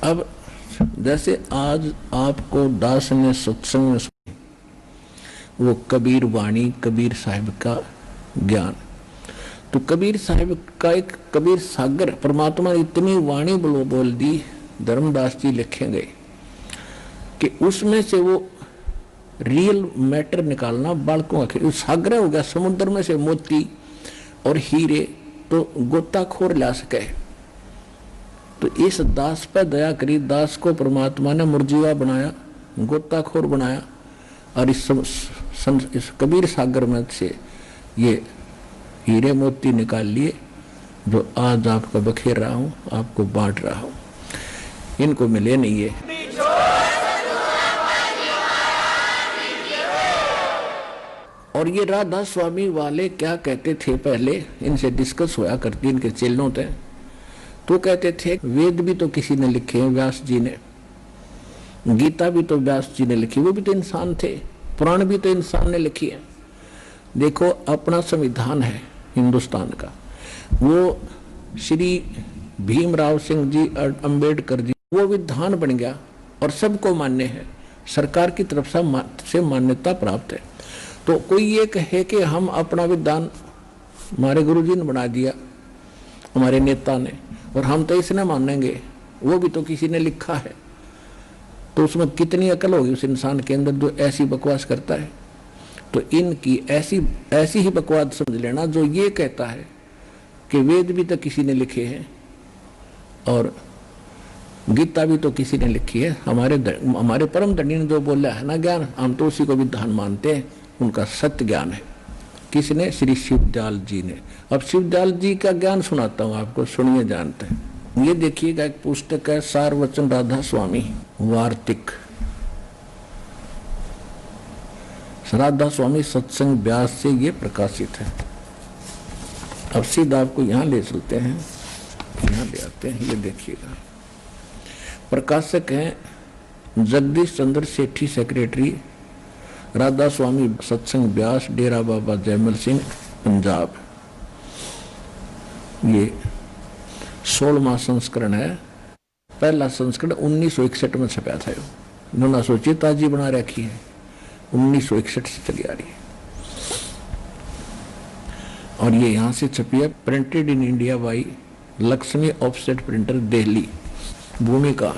अब जैसे आज आपको दास ने सत्संग में वो कबीर वाणी, कबीर साहिब का ज्ञान, तो कबीर साहिब का एक कबीर सागर, परमात्मा ने इतनी वाणी बोल दी, धर्मदास जी लिखे गए कि उसमें से वो रियल मैटर निकालना बालकों का सागर हो गया। समुद्र में से मोती और हीरे तो गोताखोर ला सके। तो इस दास पर दया करी, दास को परमात्मा ने मुर्जीवा बनाया, गोताखोर बनाया, और इस कबीर सागर में से ये हीरे मोती निकाल लिए जो आज आपका बखेर रहा हूं, आपको बांट रहा हूं। इनको मिले नहीं ये। और ये राधा स्वामी वाले क्या कहते थे, पहले इनसे डिस्कस हुआ करती इनके चेलों थे, तो कहते थे वेद भी तो किसी ने लिखे हैं, व्यास जी ने, गीता भी तो व्यास जी ने लिखी, वो भी तो इंसान थे, पुराण भी तो इंसान ने लिखी है। देखो अपना संविधान है हिंदुस्तान का, वो श्री भीमराव सिंह जी अंबेडकर जी, वो विधान बन गया और सबको मान्य है, सरकार की तरफ से मान्यता प्राप्त है। तो कोई ये कहे कि हम अपना विधान हमारे गुरुजी ने बना दिया, हमारे नेता ने, और हम तो इसने मानेंगे, वो भी तो किसी ने लिखा है, तो उसमें कितनी अकल होगी उस इंसान के अंदर जो ऐसी बकवास करता है। तो इनकी ऐसी ही बकवास समझ लेना जो ये कहता है कि वेद भी तो किसी ने लिखे हैं और गीता भी तो किसी ने लिखी है। हमारे परम दंडी ने जो बोला है ना ज्ञान, हम तो उसी को विधान मानते हैं, उनका सत्य ज्ञान है। किसने? श्री शिवदयाल जी ने। अब शिवदयाल जी का ज्ञान सुनाता हूं आपको, सुनिए, जानते हैं। ये देखिएगा, एक पुस्तक है सार वचन राधा स्वामी वार्तिक, राधा स्वामी सत्संग व्यास से ये प्रकाशित है। अब सीधा आपको यहां ले चलते हैं, यहां ले आते हैं, ये देखिएगा। प्रकाशक हैं जगदीश चंद्र सेठी, सेक्रेटरी राधा स्वामी सत्संग व्यास, डेरा बाबा जयमल सिंह, पंजाब। ये 16वां संस्करण है। पहला संस्करण 1961 में छपा था। इन्होंने सोची ताजी बना रखी है, 1961 से चली आ रही है। और ये यहां से छपी है, printed in India by Lakshmi offset printer, Delhi. भूमिका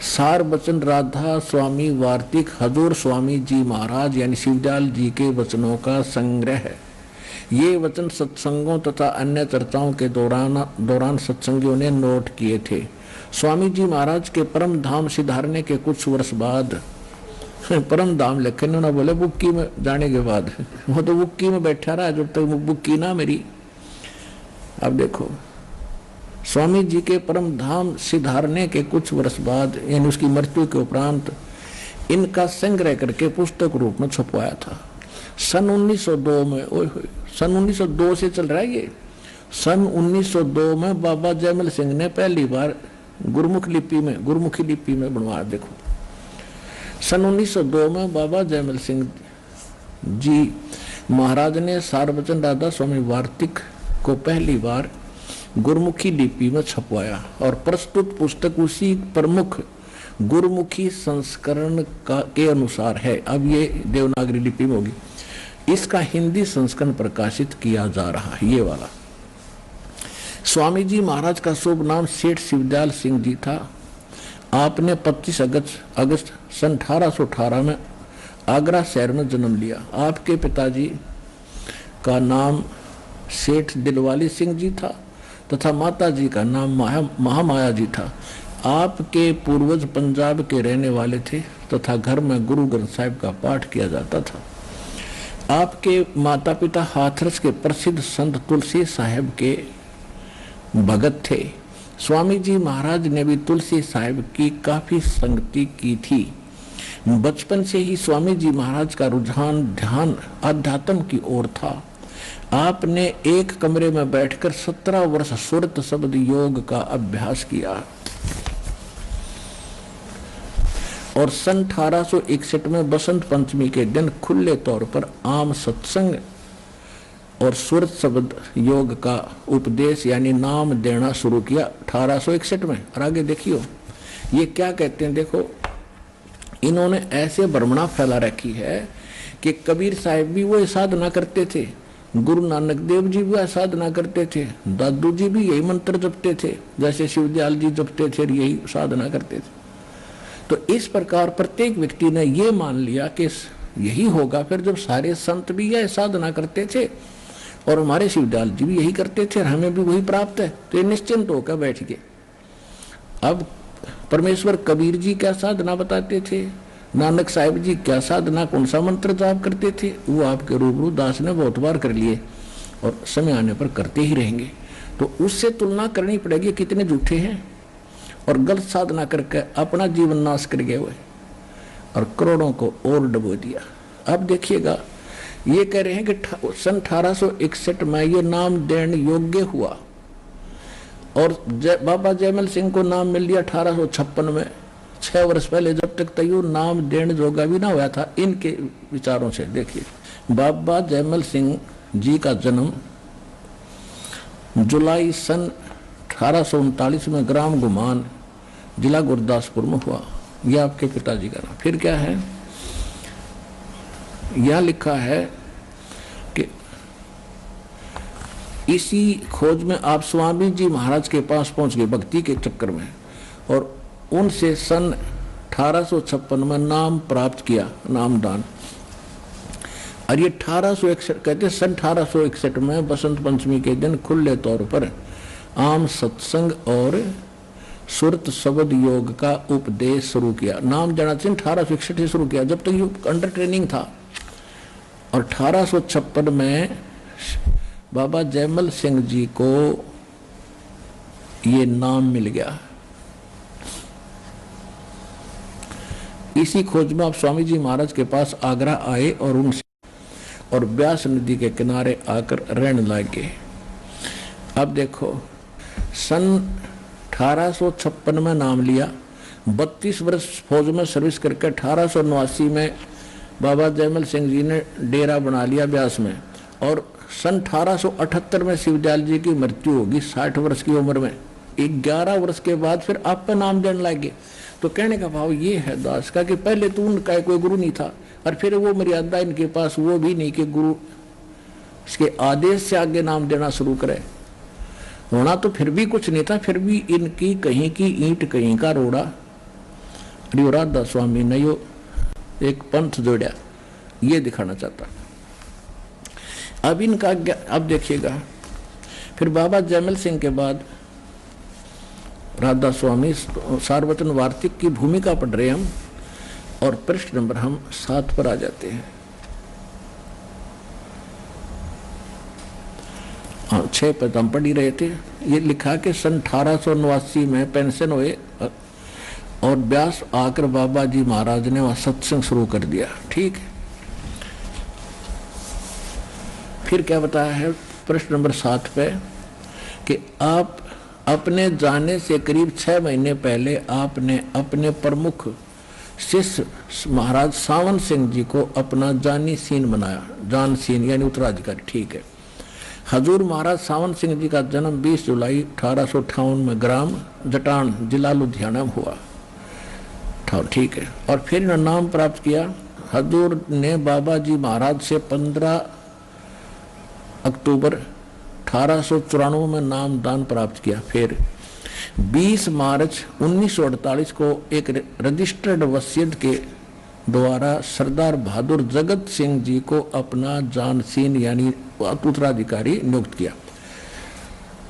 सार वचन राधा स्वामी वार्तिक हजूर स्वामी जी महाराज यानी शिवदयाल जी के वचनों का संग्रह है। ये वचन सत्संगों तथा अन्य चर्चाओं के दौरान सत्संगियों ने नोट किए थे। स्वामी जी महाराज के परम धाम सिधारने के कुछ वर्ष बाद, परम धाम लिखे ना बोले बुक्की में जाने के बाद, वो तो बुक्की में बैठा रहा जब तक बुक्की ना मेरी। अब देखो, स्वामी जी के परम धाम सिधारने के कुछ वर्ष बाद यानी उसकी मृत्यु के उपरांत इनका संग्रह करके पुस्तक रूप में छपवाया था। सन 1902 में, सन 1902 से चल रहा है ये। सन 1902 में बाबा जयमल सिंह ने पहली बार गुरुमुखी लिपि में बनवाया। देखो, सन 1902 में बाबा जयमल सिंह जी महाराज ने सारवचन राधा स्वामी वार्तिक को पहली बार गुरुमुखी लिपि में छपवाया और प्रस्तुत पुस्तक उसी प्रमुख गुरुमुखी संस्करण के अनुसार है। अब ये देवनागरी लिपि में होगी। इसका हिंदी संस्करण प्रकाशित किया जा रहा है, ये वाला। स्वामी जी महाराज का शुभ नाम सेठ शिवदयाल सिंह जी था। आपने 25 अगस्त सन 1818 में आगरा शहर में जन्म लिया। आपके पिताजी का नाम सेठ दिलवाली सिंह जी था तथा माता जी का नाम महामाया जी था। आपके पूर्वज पंजाब के रहने वाले थे तथा घर में गुरु ग्रंथ साहिब का पाठ किया जाता था। आपके माता पिता हाथरस के प्रसिद्ध संत तुलसी साहिब के भगत थे। स्वामी जी महाराज ने भी तुलसी साहिब की काफी संगति की थी। बचपन से ही स्वामी जी महाराज का रुझान ध्यान अध्यात्म की ओर था। आपने एक कमरे में बैठकर 17 वर्ष सुरत शब्द योग का अभ्यास किया और सन 1861 में बसंत पंचमी के दिन खुले तौर पर आम सत्संग और सुरत शब्द योग का उपदेश यानी नाम देना शुरू किया 1861 में। और आगे देखियो, ये क्या कहते हैं, देखो इन्होंने ऐसे भ्रमणा फैला रखी है कि कबीर साहिब भी वो साधना करते थे, गुरु नानक देव जी भी साधना करते थे, दादू जी भी यही मंत्र जपते थे, जैसे शिवदयाल जी जपते थे, यही साधना करते थे। तो इस प्रकार प्रत्येक व्यक्ति ने ये मान लिया कि यही होगा। फिर जब सारे संत भी यह साधना करते थे और हमारे शिवदयाल जी भी यही करते थे और हमें भी वही प्राप्त है, तो ये निश्चिंत होकर बैठ गए। अब परमेश्वर कबीर जी क्या साधना बताते थे, नानक साहिब जी क्या साधना, कौन सा मंत्र जाप करते थे, वो आपके रूबरू दास ने बहुत बार कर लिए और समय आने पर करते ही रहेंगे। तो उससे तुलना करनी पड़ेगी कितने झूठे हैं और गलत साधना करके अपना जीवन नाश कर गए हुए और करोड़ों को और डुबो दिया। अब देखिएगा, ये कह रहे हैं कि सन 1861 में ये नाम देने योग्य हुआ और बाबा जयमल सिंह को नाम मिल गया 1856 में, 6 वर्ष पहले, जब तक तैयो नाम देने जोगा भी ना हुआ था इनके विचारों से। देखिए, बाबा जयमल सिंह जी का जन्म जुलाई सन 1839 में ग्राम गुमान, जिला गुरदासपुर में हुआ। यह आपके पिताजी का नाम। फिर क्या है, यह लिखा है कि इसी खोज में आप स्वामी जी महाराज के पास पहुंच गए भक्ति के चक्कर में, और उनसे सन 1856 में नाम प्राप्त किया, नामदान। और ये 1861 कहते, सन 1861 में बसंत पंचमी के दिन खुले तौर पर आम सत्संग और सुरत शब्द योग का उपदेश शुरू किया। नाम जाना 1861 से शुरू किया, जब तक ये अंडर ट्रेनिंग था। और 1856 में बाबा जयमल सिंह जी को ये नाम मिल गया। इसी खोज में आप स्वामी जी महाराज के पास आगरा आए और उनसे और ब्यास नदी के किनारे आकर रहने लगे। अब देखो, सन 1856 में नाम लिया, 32 वर्ष फौज में सर्विस करके 1889 में बाबा जयमल सिंह जी ने डेरा बना लिया ब्यास में, और सन 1878 में शिवदयाल जी की मृत्यु होगी 60 वर्ष की उम्र में। 11 वर्ष के बाद फिर आप पे नाम देने लगे। तो कहने का भाव ये है दास का कि पहले तो उनका कोई गुरु नहीं था, और फिर वो मर्यादा इनके पास वो भी नहीं कि गुरु इसके आदेश से आगे नाम देना शुरू करे। होना तो फिर भी कुछ नहीं था, फिर भी इनकी कहीं की ईंट कहीं का रोड़ा। राधा स्वामी ने यो एक पंथ जोड़ा, ये दिखाना चाहता। अब इनका अब देखिएगा, फिर बाबा जयमल सिंह के बाद राधा स्वामी सार्वजन वार्तिक की भूमिका पढ़ रहे हम, और पृष्ठ नंबर हम 7 पर आ जाते हैं। 6 पर हम पढ़ ही रहे थे। ये लिखा कि सन 1889 में पेंशन हुए और ब्यास आकर बाबा जी महाराज ने वहां सत्संग शुरू कर दिया। ठीक है, फिर क्या बताया है प्रश्न नंबर 7 पे कि आप अपने जाने से करीब 6 महीने पहले आपने अपने प्रमुख शिष्य महाराज सावन सिंह जी को अपना जानी सीन बनाया। जान सीन यानी उत्तराधिकारी। ठीक है, हजूर महाराज सावन सिंह जी का जन्म 20 जुलाई 1858 में ग्राम जटान, जिला लुधियाना में हुआ। ठीक है, और फिर इन्होंने नाम प्राप्त किया। हजूर ने बाबा जी महाराज से 15 अक्टूबर 1894 में नाम दान प्राप्त किया। फिर 20 मार्च 1948 को एक रजिस्टर्ड वसीयत के द्वारा सरदार बहादुर जगत सिंह जी को अपना जानसीन यानी उत्तराधिकारी नियुक्त किया,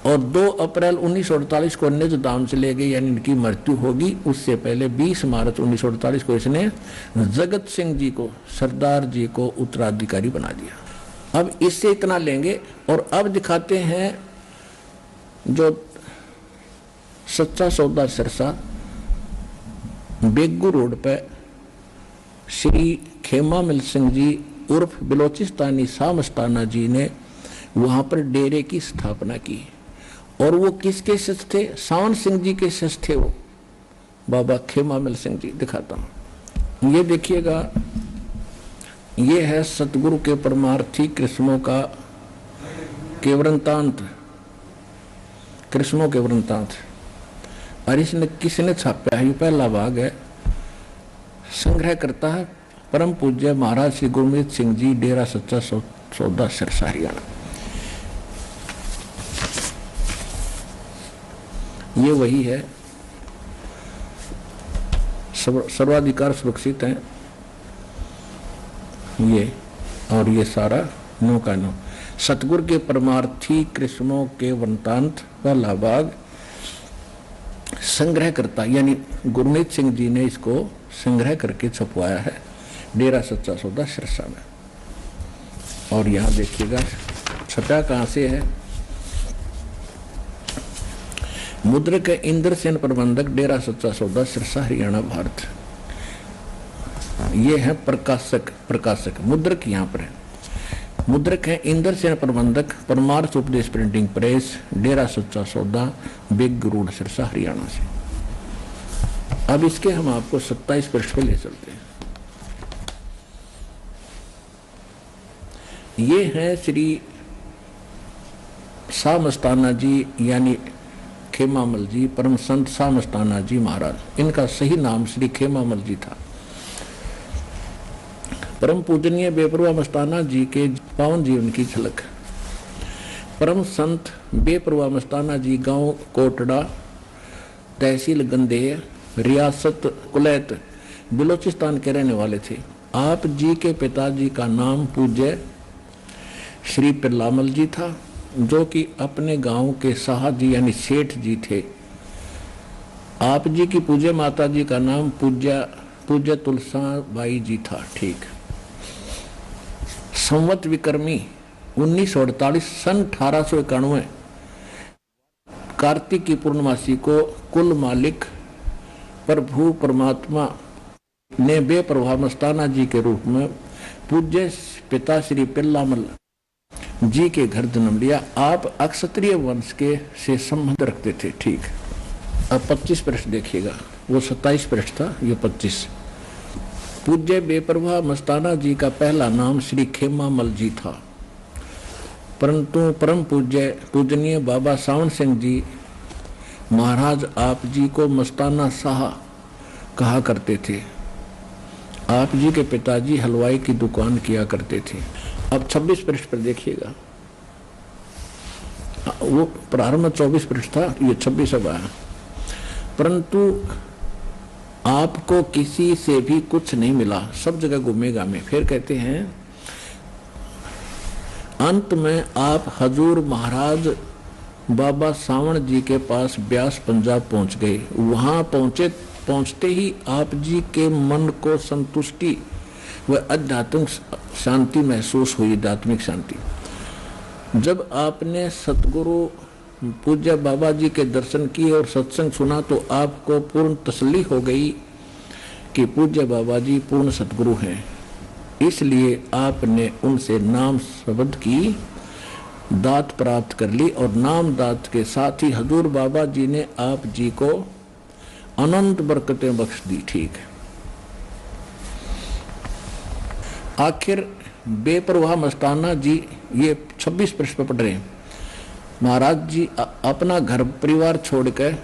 और 2 अप्रैल 1948 को निज धाम चले गए, यानी इनकी मृत्यु होगी उससे पहले 20 मार्च 1948 को इसने जगत सिंह जी को, सरदार जी को उत्तराधिकारी बना दिया। अब इससे इतना लेंगे और अब दिखाते हैं जो सच्चा सौदा सिरसा बेगू रोड पे श्री खेमा मिल सिंह जी उर्फ बिलोचिस्तानी सामस्ताना जी ने वहां पर डेरे की स्थापना की। और वो किसके शिष्य थे? सावन सिंह जी के शिष्य थे वो, बाबा खेमा मिल सिंह जी। दिखाता हूं, ये देखिएगा, ये है सतगुरु के परमार्थी कृष्णों का के वृंतांत, कृष्णों के वृंतांत। और इसने किसने छापा है? ये पहला भाग है। संग्रह करता है परम पूज्य महाराज श्री गुरमीत सिंह जी, डेरा सच्चा सौदा, सिरसा, हरियाणा। ये वही है, सर्वाधिकार सुरक्षित है ये, और ये सारा नो का नो। सतगुरु के परमार्थी कृष्णों के वृत्तांत, पहला भाग। संग्रह करता यानी गुरमीत सिंह जी ने इसको संग्रह करके छपवाया है, डेरा सच्चा सौदा, सिरसा में। और यहाँ देखिएगा छपा कहाँ से है। मुद्रक इंद्रसेन प्रबंधक, डेरा सच्चा सौदा, सिरसा, हरियाणा, भारत। ये है प्रकाशक। मुद्रक यहाँ पर है। मुद्रक है इंद्रसेन प्रबंधक, परमार्थ उपदेश प्रिंटिंग प्रेस, डेरा सच्चा सौदा, बिग रोड, सिरसा, हरियाणा से। अब इसके हम आपको 27 पृष्ठ पे ले चलते हैं। ये है श्री शाह मस्ताना जी यानी खेमामल जी, परम संत शाह मस्ताना जी महाराज। इनका सही नाम श्री खेमामल जी था। परम पूजनीय बेपरवाह मस्ताना जी के पावन जीवन की झलक। परम संत बेपरवाह मस्ताना जी गांव कोटड़ा, तहसील गंदेह, रियासत कुलैत, बलूचिस्तान के रहने वाले थे। आप जी के पिताजी का नाम पूज्य श्री पिल्लामल जी था, जो कि अपने गांव के शाह जी यानी सेठ जी थे। आप जी की पूज्य माता जी का नाम पूज्य तुलसा बाई जी था। ठीक। संवत विक्रमी 1948 सन 1891 कार्तिक की पूर्णमासी को कुल मालिक प्रभु परमात्मा ने बेपरवाह मस्ताना जी के रूप में पूज्य पिता श्री पिल्लामल जी के घर जन्म लिया। आप अक्षत्रिय वंश के से संबंध रखते थे। ठीक। अब 25 पृष्ठ देखिएगा, वो 27 पृष्ठ था, ये 25। पूज्य बेपरवाह मस्ताना जी का पहला नाम श्री खेमामल जी था, परंतु परम पूजनीय बाबा सावन सिंह जी महाराज आप जी को मस्ताना शाह कहा करते थे। आप जी के पिताजी हलवाई की दुकान किया करते थे। अब 26 पृष्ठ पर देखिएगा, वो प्रारंभ में 24 पृष्ठ था, ये 26 अब आया। परंतु आपको किसी से भी कुछ नहीं मिला, सब जगह घूमेगा में। फिर कहते हैं अंत में आप हजूर महाराज बाबा सावण जी के पास ब्यास पंजाब पहुंच गए। वहां पहुंचते ही आप जी के मन को संतुष्टि व आध्यात्मिक शांति महसूस हुई, आध्यात्मिक शांति। जब आपने सतगुरु पूज्य बाबा जी के दर्शन किए और सत्संग सुना तो आपको पूर्ण तसल्ली हो गई कि पूज्य बाबा जी पूर्ण सतगुरु हैं। इसलिए आपने उनसे नाम शब्द की दात प्राप्त कर ली और नाम दात के साथ ही हजूर बाबा जी ने आप जी को अनंत बरकतें बख्श दी। ठीक है। आखिर बेपरवाह मस्ताना जी, ये 26 पृष्ठ पर पढ़ रहे हैं। महाराज जी अपना घर परिवार छोड़कर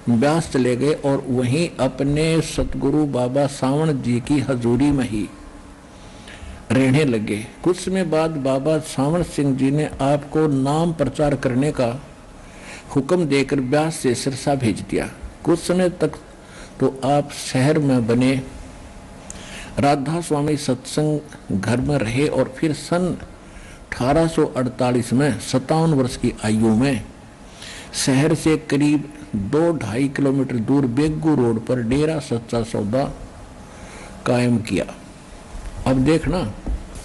ब्यास चले गए और वहीं अपने सतगुरु बाबा सावण जी की हजूरी में ही रहने लगे। कुछ समय बाद बाबा सावण सिंह जी ने आपको नाम प्रचार करने का हुक्म देकर ब्यास से सिरसा भेज दिया। कुछ समय तक तो आप शहर में बने राधा स्वामी सत्संग घर में रहे और फिर सन 1848 में 57 वर्ष की आयु में शहर से करीब 2-2.5 किलोमीटर दूर बेगू रोड पर डेरा सच्चा सौदा कायम किया। अब देखना,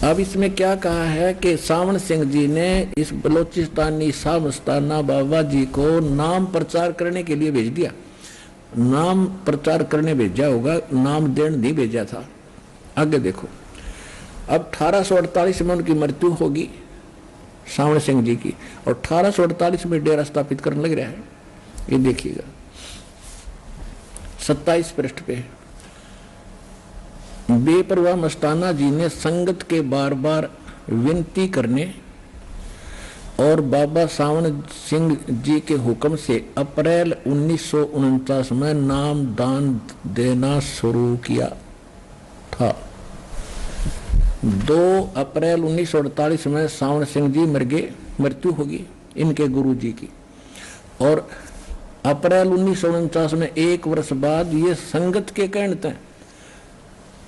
अब इसमें क्या कहा है कि सावण सिंह जी ने इस बलोचिस्तानी शाह मस्ताना बाबा जी को नाम प्रचार करने के लिए भेज दिया। नाम प्रचार करने भेजा होगा, नाम देने नहीं भेजा था। आगे देखो, अब 1848 में उनकी मृत्यु होगी सावण सिंह जी की, और 1848 में डेरा स्थापित करने लग रहा है। ये देखिएगा 27 पृष्ठ पे। बेपरवाह मस्ताना जी ने संगत के बार बार विनती करने और बाबा सावन सिंह जी के हुक्म से अप्रैल 1949 में नाम दान देना शुरू किया था। 2 अप्रैल 1948 में सावन सिंह जी मर गए, मृत्यु होगी इनके गुरु जी की। और अप्रैल 1949 में 1 वर्ष बाद ये संगत के कहते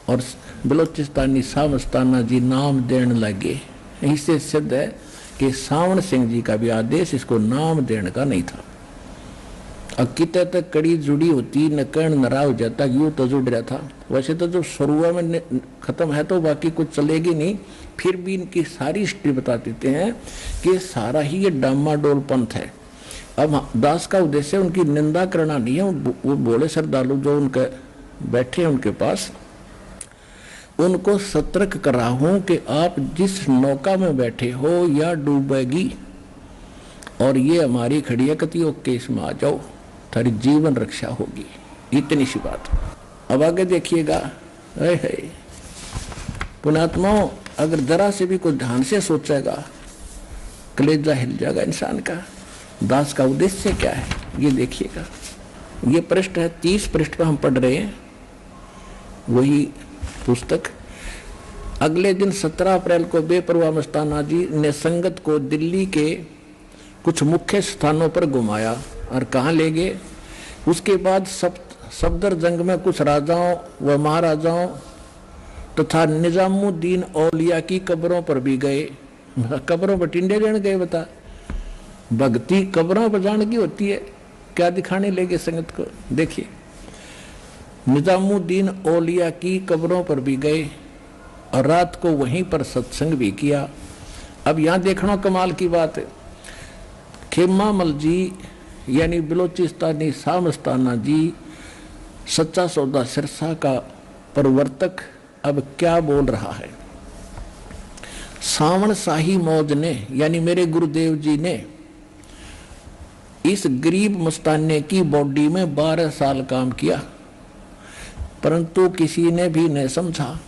और बलोचिस्तानी सामस्ताना जी नाम देने लगे। इससे सिद्ध है कि सावन सिंह जी का भी आदेश इसको नाम देने का नहीं था। अब कितने तक कड़ी जुड़ी होती न कर्ण नरा हो जाता, यूं तो जुड़ रहा था। वैसे तो जो शुरुआत में खत्म है तो बाकी कुछ चलेगी नहीं, फिर भी इनकी सारी हिस्ट्री बता देते हैं कि सारा ही ये डामाडोल पंथ है। अब दास का उद्देश्य उनकी निंदा करना नहीं है। वो बोले श्रद्धालु जो उनके बैठे हैं उनके पास, उनको सतर्क कर रहा हूं कि आप जिस नौका में बैठे हो या डूबेगी और ये हमारी खड़ी है, कतियों के इसमें आ जाओ, थारी जीवन रक्षा होगी। इतनी सी बात। अब आगे देखिएगा। पुण्यात्मा, अगर जरा से भी कोई ध्यान से सोचेगा कलेजा हिल जाएगा इंसान का। दास का उद्देश्य क्या है ये देखिएगा। ये पृष्ठ है 30 पृष्ठ पर हम पढ़ रहे हैं वही पुस्तक। अगले दिन 17 अप्रैल को बेपरवाह मस्ताना जी ने संगत को दिल्ली के कुछ मुख्य स्थानों पर घुमाया और कहाँ ले गए। उसके बाद सफदरजंग में कुछ राजाओं व महाराजाओं तथा निजामुद्दीन औलिया की कब्रों पर भी गए। कब्रों पर टिंडे लेने गए। बता, भक्ति कब्रों पर जाने की होती है। क्या दिखाने लगे संगत को, देखिए। निजामुद्दीन औलिया की कब्रों पर भी गए और रात को वहीं पर सत्संग भी किया। अब यहाँ देखना कमाल की बात है। खेमा मल जी यानी बलोचिस्तानी सामस्ताना जी, सच्चा सौदा सिरसा का प्रवर्तक, अब क्या बोल रहा है। सावन शाही मौज ने यानी मेरे गुरुदेव जी ने इस गरीब मस्ताने की बॉडी में 12 साल काम किया, परंतु किसी ने भी नहीं समझा।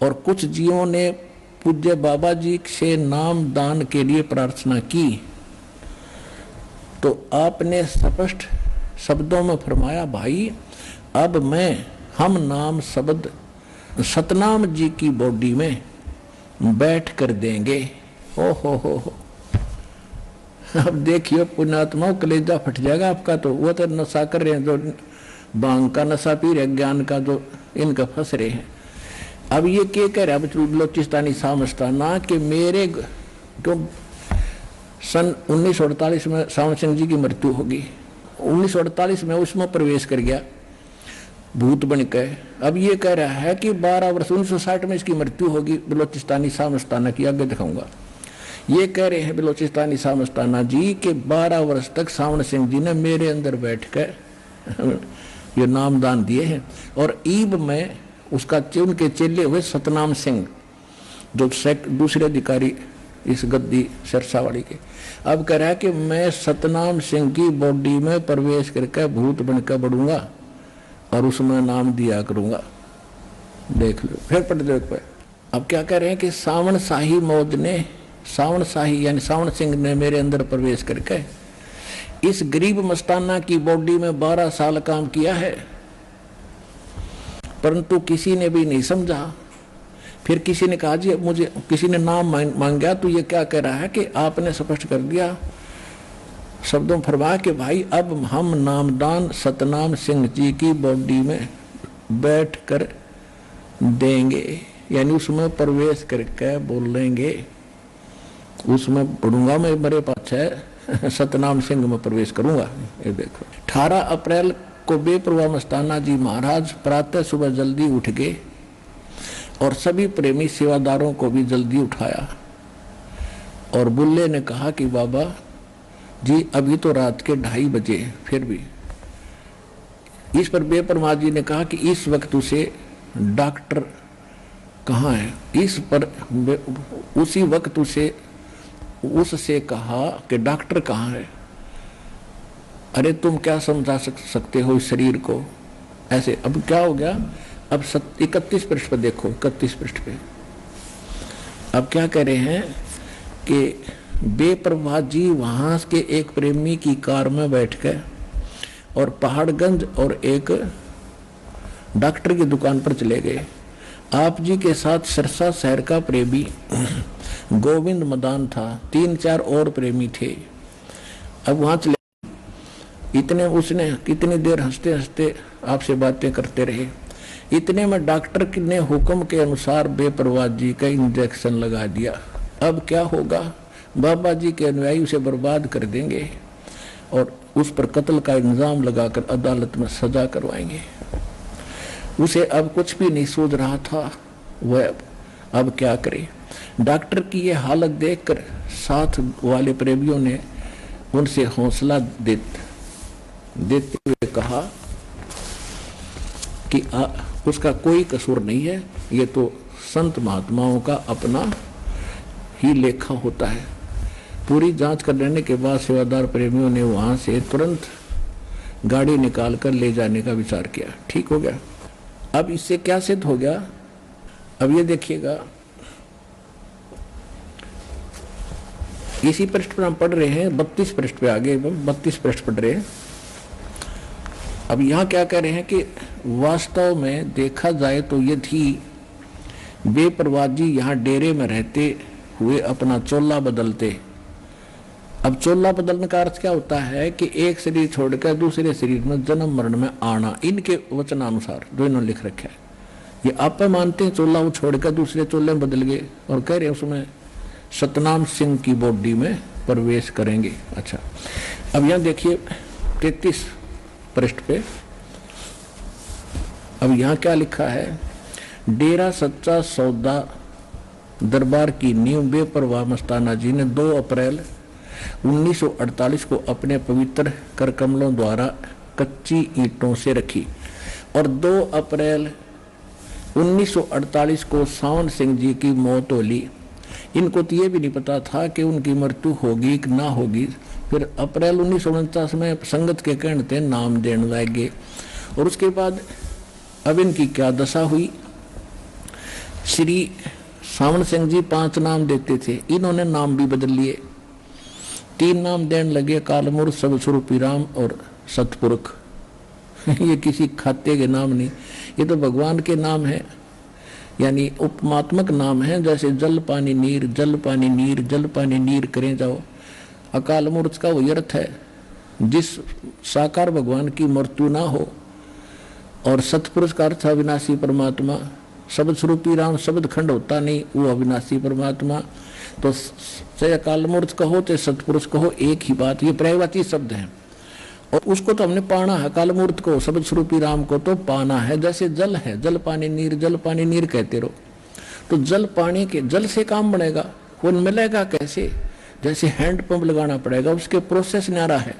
और कुछ जीवों ने पूज्य बाबा जी से नाम दान के लिए प्रार्थना की तो आपने स्पष्ट शब्दों में फरमाया, भाई अब हम नाम शब्द सतनाम जी की बॉडी में बैठ कर देंगे। ओ हो। अब देखिए पुण्यात्मा, कलेजा फट जाएगा आपका। तो वो तो नशा कर रहे हैं, जो भांग का नशा पी रहे, ज्ञान का जो इनका फंस रहे हैं। अब ये क्या कह रहे हैं बलोचिस्तानी सामस्ताना कि मेरे तो सन 1948 में सावन सिंह जी की मृत्यु होगी। 1948 में उसमें प्रवेश कर गया भूत बन के। अब ये कह रहा है कि 12 वर्ष 1960 में इसकी मृत्यु होगी। बलोचिस्तानी सामस्ताना की आगे दिखाऊंगा। ये कह रहे हैं बलोचिस्तानी सामस्ताना जी के 12 वर्ष तक सावन सिंह जी ने मेरे अंदर बैठ कर ये नाम दान दिए हैं। और ईब में उसका उनके चेले हुए सतनाम सिंह, जो दूसरे अधिकारी इस गद्दी सिरसावाड़ी के। अब कह रहा है कि मैं सतनाम सिंह की बॉडी में प्रवेश करके भूत बनकर बढ़ूंगा और उसमें नाम दिया करूंगा। देख लो, फिर पढ़ दो। अब क्या कह रहे हैं कि सावन शाही मौज ने, सावन शाही यानी सावन सिंह ने मेरे अंदर प्रवेश करके इस गरीब मस्ताना की बॉडी में 12 साल काम किया है, परंतु किसी ने भी नहीं समझा। फिर किसी ने कहा जी मुझे, किसी ने नाम मांगा तो ये क्या कह रहा है कि आपने स्पष्ट कर दिया शब्दों फरमाया कि भाई अब हम नामदान सतनाम सिंह जी की बॉडी में बैठ कर देंगे, यानी उसमें प्रवेश करके बोलेंगे, उसमें पढ़ूंगा मैं, मेरे पास है सतनाम सिंह में प्रवेश करूंगा। ये देखो 18 अप्रैल को बेपरवाह मस्ताना जी महाराज प्रातः सुबह जल्दी उठ गए और सभी प्रेमी सेवादारों को भी जल्दी उठाया। और बुल्ले ने कहा कि बाबा जी अभी तो रात के 2:30 बजे, फिर भी। इस पर बेपरवाह जी ने कहा कि इस वक्त उसे डॉक्टर कहाँ है। इस पर उसी वक्त उससे कहा कि डॉक्टर कहाँ है। अरे तुम क्या समझा सकते हो इस शरीर को ऐसे। अब क्या हो गया, अब 31 पृष्ठ पर देखो, 31 पृष्ठ पे अब क्या कह रहे हैं कि बेप्रभा जी वहां के एक प्रेमी की कार में बैठ गए और पहाड़गंज और एक डॉक्टर की दुकान पर चले गए। आप जी के साथ सिरसा शहर का प्रेमी गोविंद मदान था, 3-4 और प्रेमी थे। अब वहां चले, इतने उसने कितनी देर हंसते हंसते आपसे बातें करते रहे। इतने में डॉक्टर ने हुक्म के अनुसार बेपरवाह जी का इंजेक्शन लगा दिया। अब क्या होगा, बाबा जी के अनुयायी उसे बर्बाद कर देंगे और उस पर कत्ल का इल्जाम लगाकर अदालत में सजा करवाएंगे। उसे अब कुछ भी नहीं सूझ रहा था, वह अब क्या करे। डॉक्टर की यह हालत देखकर साथ वाले प्रेमियों ने उनसे हौसला देते हुए कहा कि उसका कोई कसूर नहीं है, ये तो संत महात्माओं का अपना ही लेखा होता है। पूरी जांच कर लेने के बाद सेवादार प्रेमियों ने वहां से तुरंत गाड़ी निकाल कर ले जाने का विचार किया। ठीक हो गया। अब इससे क्या सिद्ध हो गया, अब ये देखिएगा, इसी पृष्ठ पर हम पढ़ रहे हैं, 32 पृष्ठ पे आगे 32 पृष्ठ पढ़ रहे हैं। अब यहाँ क्या कह रहे हैं कि वास्तव में देखा जाए तो यदि बेपरवाह जी यहाँ डेरे में रहते हुए अपना चोला बदलते। अब चोला बदलने का अर्थ क्या होता है कि एक शरीर छोड़कर दूसरे शरीर में जन्म मरण में आना, इनके वचनानुसार जो इन्होंने लिख रखा है। ये आप मानते हैं चोला वो छोड़कर दूसरे चोले में बदल गए और कह रहे हैं उसमें सतनाम सिंह की बॉडी में प्रवेश करेंगे। अच्छा, अब यहाँ देखिए 33 पृष्ठ पे, अब यहाँ क्या लिखा है, डेरा सच्चा सौदा दरबार की नींव बेपरवाह मस्ताना जी ने 2 अप्रैल 1948 को अपने पवित्र कर कमलों द्वारा कच्ची ईंटों से रखी और 2 अप्रैल 1948 को सावन सिंह जी की मौत हो ली। इनको तो ये भी नहीं पता था कि उनकी मृत्यु होगी कि ना होगी। फिर अप्रैल 1949 में संगत के कहने नाम देने लगे और उसके बाद अब इनकी क्या दशा हुई। श्री सावन सिंह जी 5 नाम देते थे, इन्होंने नाम भी बदल लिए, 3 नाम देने लगे, कालमूर्त, सबस्वरूपी राम और सतपुरुष। ये किसी खाते के नाम नहीं, ये तो भगवान के नाम है, यानी उपमात्मक नाम है। जैसे जल पानी नीर, जल पानी नीर, जल पानी नीर करें जाओ। अकाल मूर्त का वही अर्थ है जिस साकार भगवान की मृत्यु ना हो, और सतपुरुष का अर्थ अविनाशी परमात्मा। शब्द स्वरूपी राम शब्द खंड होता नहीं, वो अविनाशी परमात्मा। तो चाहे अकाल मूर्त कहो चाहे सतपुरुष कहो एक ही बात, ये पर्यायवाची शब्द है। और उसको तो हमने पाना है, अकाल मूर्त को, शब्द स्वरूपी राम को तो पाना है। जैसे जल है, जल पानी नीर, जल पानी नीर कहते रहो, तो जल पानी के जल से काम बनेगा, वो मिलेगा कैसे? जैसे हैंड पंप लगाना पड़ेगा, उसके प्रोसेस न्यारा है।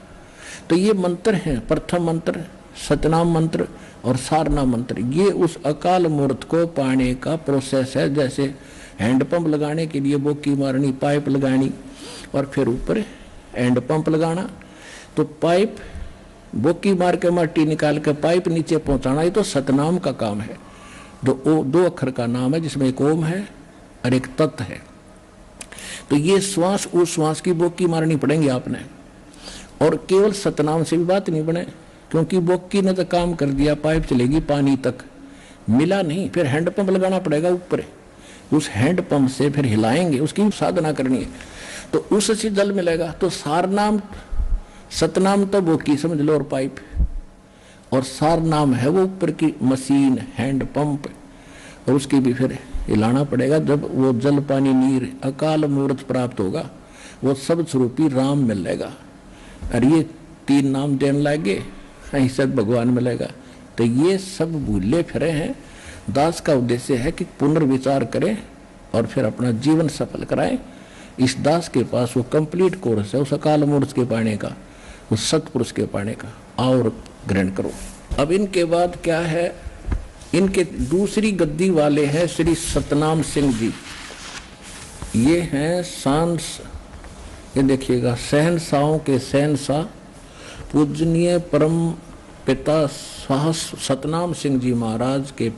तो ये मंत्र हैं, प्रथम मंत्र सतनाम मंत्र और सारनाम मंत्र, ये उस अकाल मूर्त को पाने का प्रोसेस है। जैसे हैंड पंप लगाने के लिए बोकी मारनी, पाइप लगानी और फिर ऊपर हैंड पंप लगाना, तो पाइप बोकी मार के मट्टी निकाल के पाइप नीचे पहुंचाना, ये तो सतनाम का काम है। 2 अक्षर का नाम है जिसमें एक ओम है और एक तत् है। तो ये श्वास उस श्वास की बोकी मारनी पड़ेंगी आपने, और केवल सतनाम से भी बात नहीं बने, क्योंकि बोकी ने तो काम कर दिया, पाइप चलेगी पानी तक, मिला नहीं, फिर हैंड पंप लगाना पड़ेगा ऊपर, उस हैंड पंप से फिर हिलाएंगे, उसकी साधना करनी है, तो उससे जल मिलेगा। तो सारनाम सतनाम तो बोकी समझ लो और पाइप, और सारनाम है वो ऊपर की मशीन हैंड पंप, और उसकी भी फिर हिलाना पड़ेगा। जब वो जल पानी नीर अकाल मूर्त प्राप्त होगा, वो सब स्वरूपी राम मिलेगा। और ये 3 नाम देने लगे, ऐसा भगवान मिलेगा। तो ये सब भूले फिरे हैं। दास का उद्देश्य है कि पुनर्विचार करें और फिर अपना जीवन सफल कराएं। इस दास के पास वो कंप्लीट कोर्स है, उस अकाल मूर्त के पाने का, उस सतपुरुष के पाने का, और ग्रहण करो। अब इनके बाद क्या है, इनके दूसरी गद्दी वाले हैं श्री सतनाम सिंह जी। ये हैं सांस, ये देखिएगा, शहनशाहों के शहनशाह पूजनीय परम पिता साहस सतनाम सिंह जी महाराज के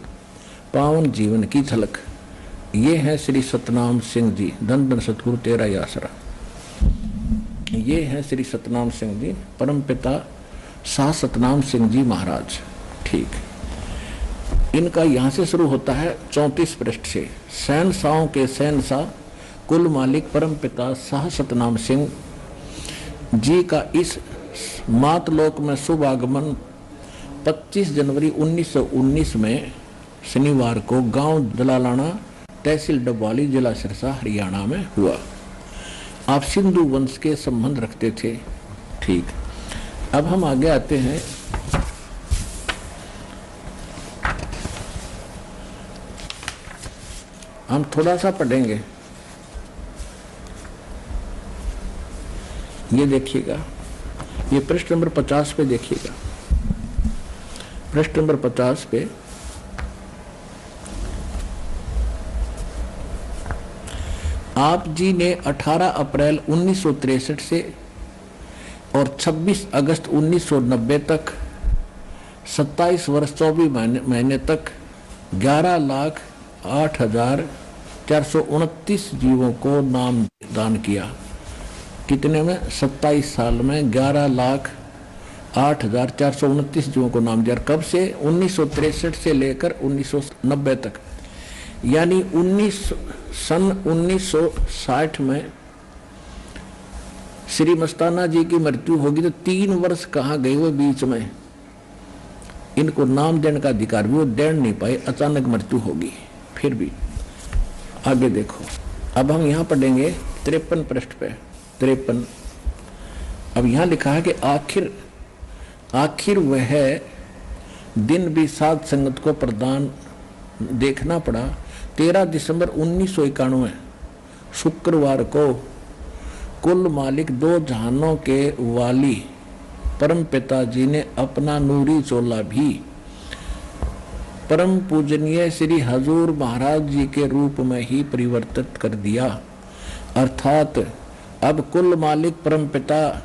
पावन जीवन की झलक। ये है श्री सतनाम सिंह जी। धन धन सतगुरु तेरा ही आसरा। ये है श्री सतनाम सिंह जी, परम पिता शाह सतनाम सिंह जी महाराज। ठीक, इनका यहाँ से शुरू होता है 34 पृष्ठ से। शहनशाहों के शहनशाह कुल मालिक परम पिता शाह सतनाम सिंह जी का इस मातलोक में शुभ आगमन 25 जनवरी 1919 में शनिवार को गांव दलालाना, तहसील डबवाली, जिला सिरसा, हरियाणा में हुआ। आप सिंधु वंश के संबंध रखते थे। ठीक, अब हम आगे आते हैं। हम थोड़ा सा पढ़ेंगे, ये देखिएगा, ये पृष्ठ नंबर 50 पे देखिएगा। पृष्ठ नंबर 50 पे आप जी ने 18 अप्रैल 1963 से और 26 अगस्त 1990 तक 27 वर्ष 24 महीने तक 11,08,429 जीवों को नाम दान किया। कितने में? 27 साल में 11,08,429 जीवों को नाम दिया। कब से? 1963 से लेकर 1990 तक, यानी सन 1960 में श्री मस्ताना जी की मृत्यु होगी तो 3 वर्ष कहाँ गए वो बीच में। इनको नाम देने का अधिकार भी वो दे नहीं पाए, अचानक मृत्यु होगी। फिर भी आगे देखो, अब हम यहाँ पढ़ेंगे 53 पृष्ठ पे, 53। अब यहाँ लिखा है कि आखिर वह दिन भी साध संगत को प्रदान देखना पड़ा। 13 दिसंबर 1991 शुक्रवार को कुल मालिक 2 जहानों के वाली परम पिताजी ने अपना नूरी चोला भी परम पूजनीय श्री हजूर महाराज जी के रूप में ही परिवर्तित कर दिया। अर्थात अब कुल मालिक परम पिता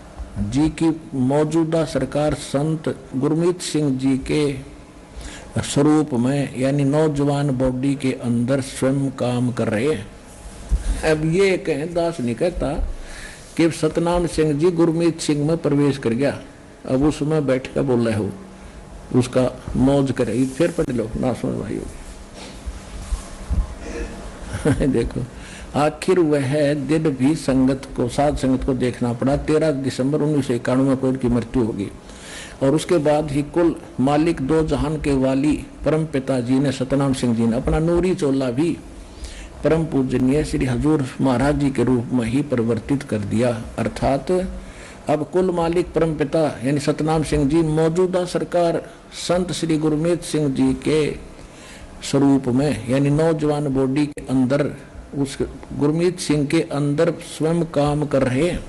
जी की मौजूदा सरकार संत गुरमीत सिंह जी के स्वरूप में, यानी नौजवान बॉडी के अंदर स्वयं काम कर रहे हैं। अब ये कहें, दास नहीं कहता कि सतनाम सिंह जी गुरमीत सिंह में प्रवेश कर गया, अब उसमें बैठ कर बोल रहे हो, उसका मौज करे। फिर पढ़ लो ना, सुन भाइयों। देखो, आखिर वह दिन भी संगत को, साध संगत को देखना पड़ा। 13 दिसंबर 1991 में उनकी मृत्यु होगी और उसके बाद ही कुल मालिक 2 जहान के वाली परम पिताजी ने, सतनाम सिंह जी ने अपना नूरी चोला भी परम पूजनीय श्री हजूर महाराज जी के रूप में ही परिवर्तित कर दिया। अर्थात अब कुल मालिक परम पिता यानी सतनाम सिंह जी मौजूदा सरकार संत श्री गुरमीत सिंह जी के स्वरूप में, यानी नौजवान बॉडी के अंदर, उस गुरमीत सिंह के अंदर स्वयं काम कर रहे हैं।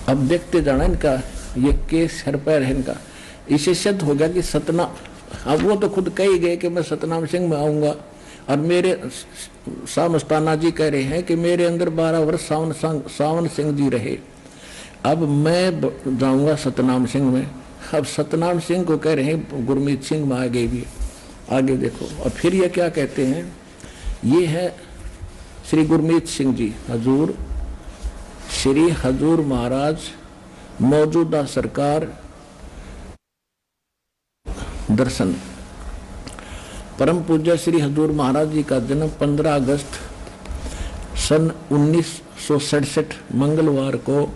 अब देखते जाना इनका ये केस हर पैर है इनका। इसे सिद्ध हो गया कि सतना, अब वो तो खुद कह ही गए कि मैं सतनाम सिंह में आऊंगा, और मेरे शाह मस्ताना जी कह रहे हैं कि मेरे अंदर 12 वर्ष सावन सिंह जी रहे, अब मैं जाऊंगा सतनाम सिंह में। अब सतनाम सिंह को कह रहे हैं गुरमीत सिंह में आगे भी। आगे देखो, और फिर ये क्या कहते हैं, ये है श्री गुरमीत सिंह जी हजूर, श्री हजूर महाराज मौजूदा सरकार दर्शन। परम पूज्य श्री हजूर महाराज जी का जन्म 15 अगस्त सन 1967 मंगलवार को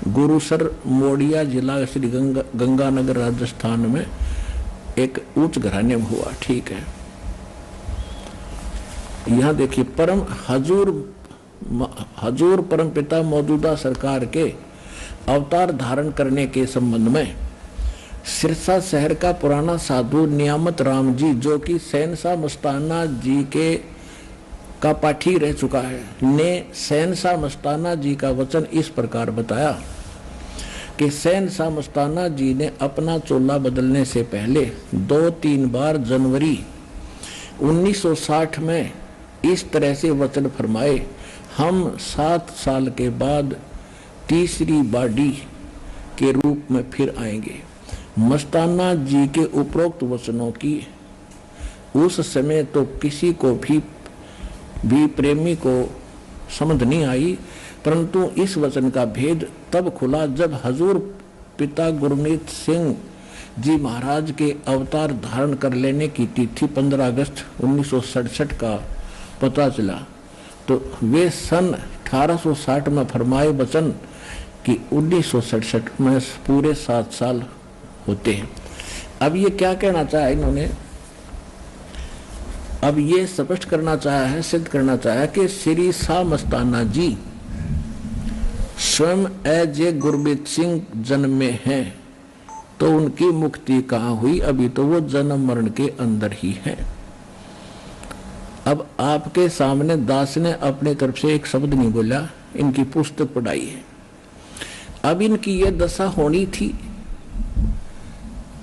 गुरुसर मोड़िया जिला श्री गंगानगर राजस्थान में एक उच्च घराने में हुआ। ठीक है, यहाँ देखिए, परम हजूर परम पिता मौजूदा सरकार के अवतार धारण करने के संबंध में सिरसा शहर का पुराना साधु नियामत राम जी, जो कि शहनशाह मस्ताना जी के का पाठी रह चुका है, ने शहनशाह मस्ताना जी का वचन इस प्रकार बताया कि शहनशाह मस्ताना जी ने अपना चोला बदलने से पहले 2-3 बार जनवरी 1960 में इस तरह से वचन फरमाए, हम 7 साल के बाद तीसरी बॉडी के रूप में फिर आएंगे। मस्ताना जी के उपरोक्त वचनों की उस समय तो किसी को भी प्रेमी को समझ नहीं आई, परंतु इस वचन का भेद तब खुला जब हजूर पिता गुरमीत सिंह जी महाराज के अवतार धारण कर लेने की तिथि 15 अगस्त 1967 का पता चला। तो वे सन 1860 में फरमाए वचन कि 1967 में पूरे 7 साल होते हैं। अब ये क्या कहना चाहा इन्होंने, अब ये स्पष्ट करना चाहा है, सिद्ध करना चाहा कि श्री शाह मस्ताना जी स्वयं अजय गुरमीत सिंह जन्मे हैं, तो उनकी मुक्ति कहाँ हुई? अभी तो वो जन्म मरण के अंदर ही है। अब आपके सामने दास ने अपने तरफ से एक शब्द नहीं बोला, इनकी पुस्तक पढ़ाई है। अब इनकी ये दशा होनी थी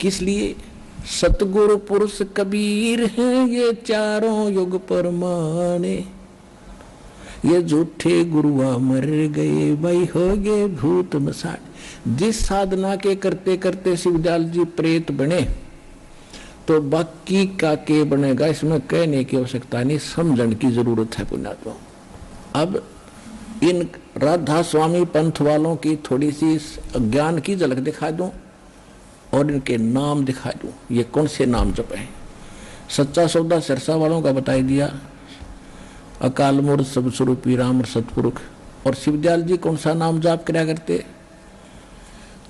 किस लिए? सतगुरु पुरुष कबीर हैं ये चारों युग परमाने, ये झूठे गुरुआ मर गए भाई हो गए भूत मसाण। जिस साधना के करते करते शिवदयाल जी प्रेत बने, तो बाकी का के बनेगा इसमें कहने की आवश्यकता नहीं, समझने की जरूरत है पुण्यात्मा। अब इन राधा स्वामी पंथ वालों की थोड़ी सी ज्ञान की झलक दिखा दूं और इनके नाम दिखा दूं, ये कौन से नाम जप हैं। सच्चा सौदा सिरसा वालों का बताई दिया, अकाल मूर्त सब स्वरूपी राम सतपुरुष। और शिवदयाल जी कौन सा नाम जाप कराया करते?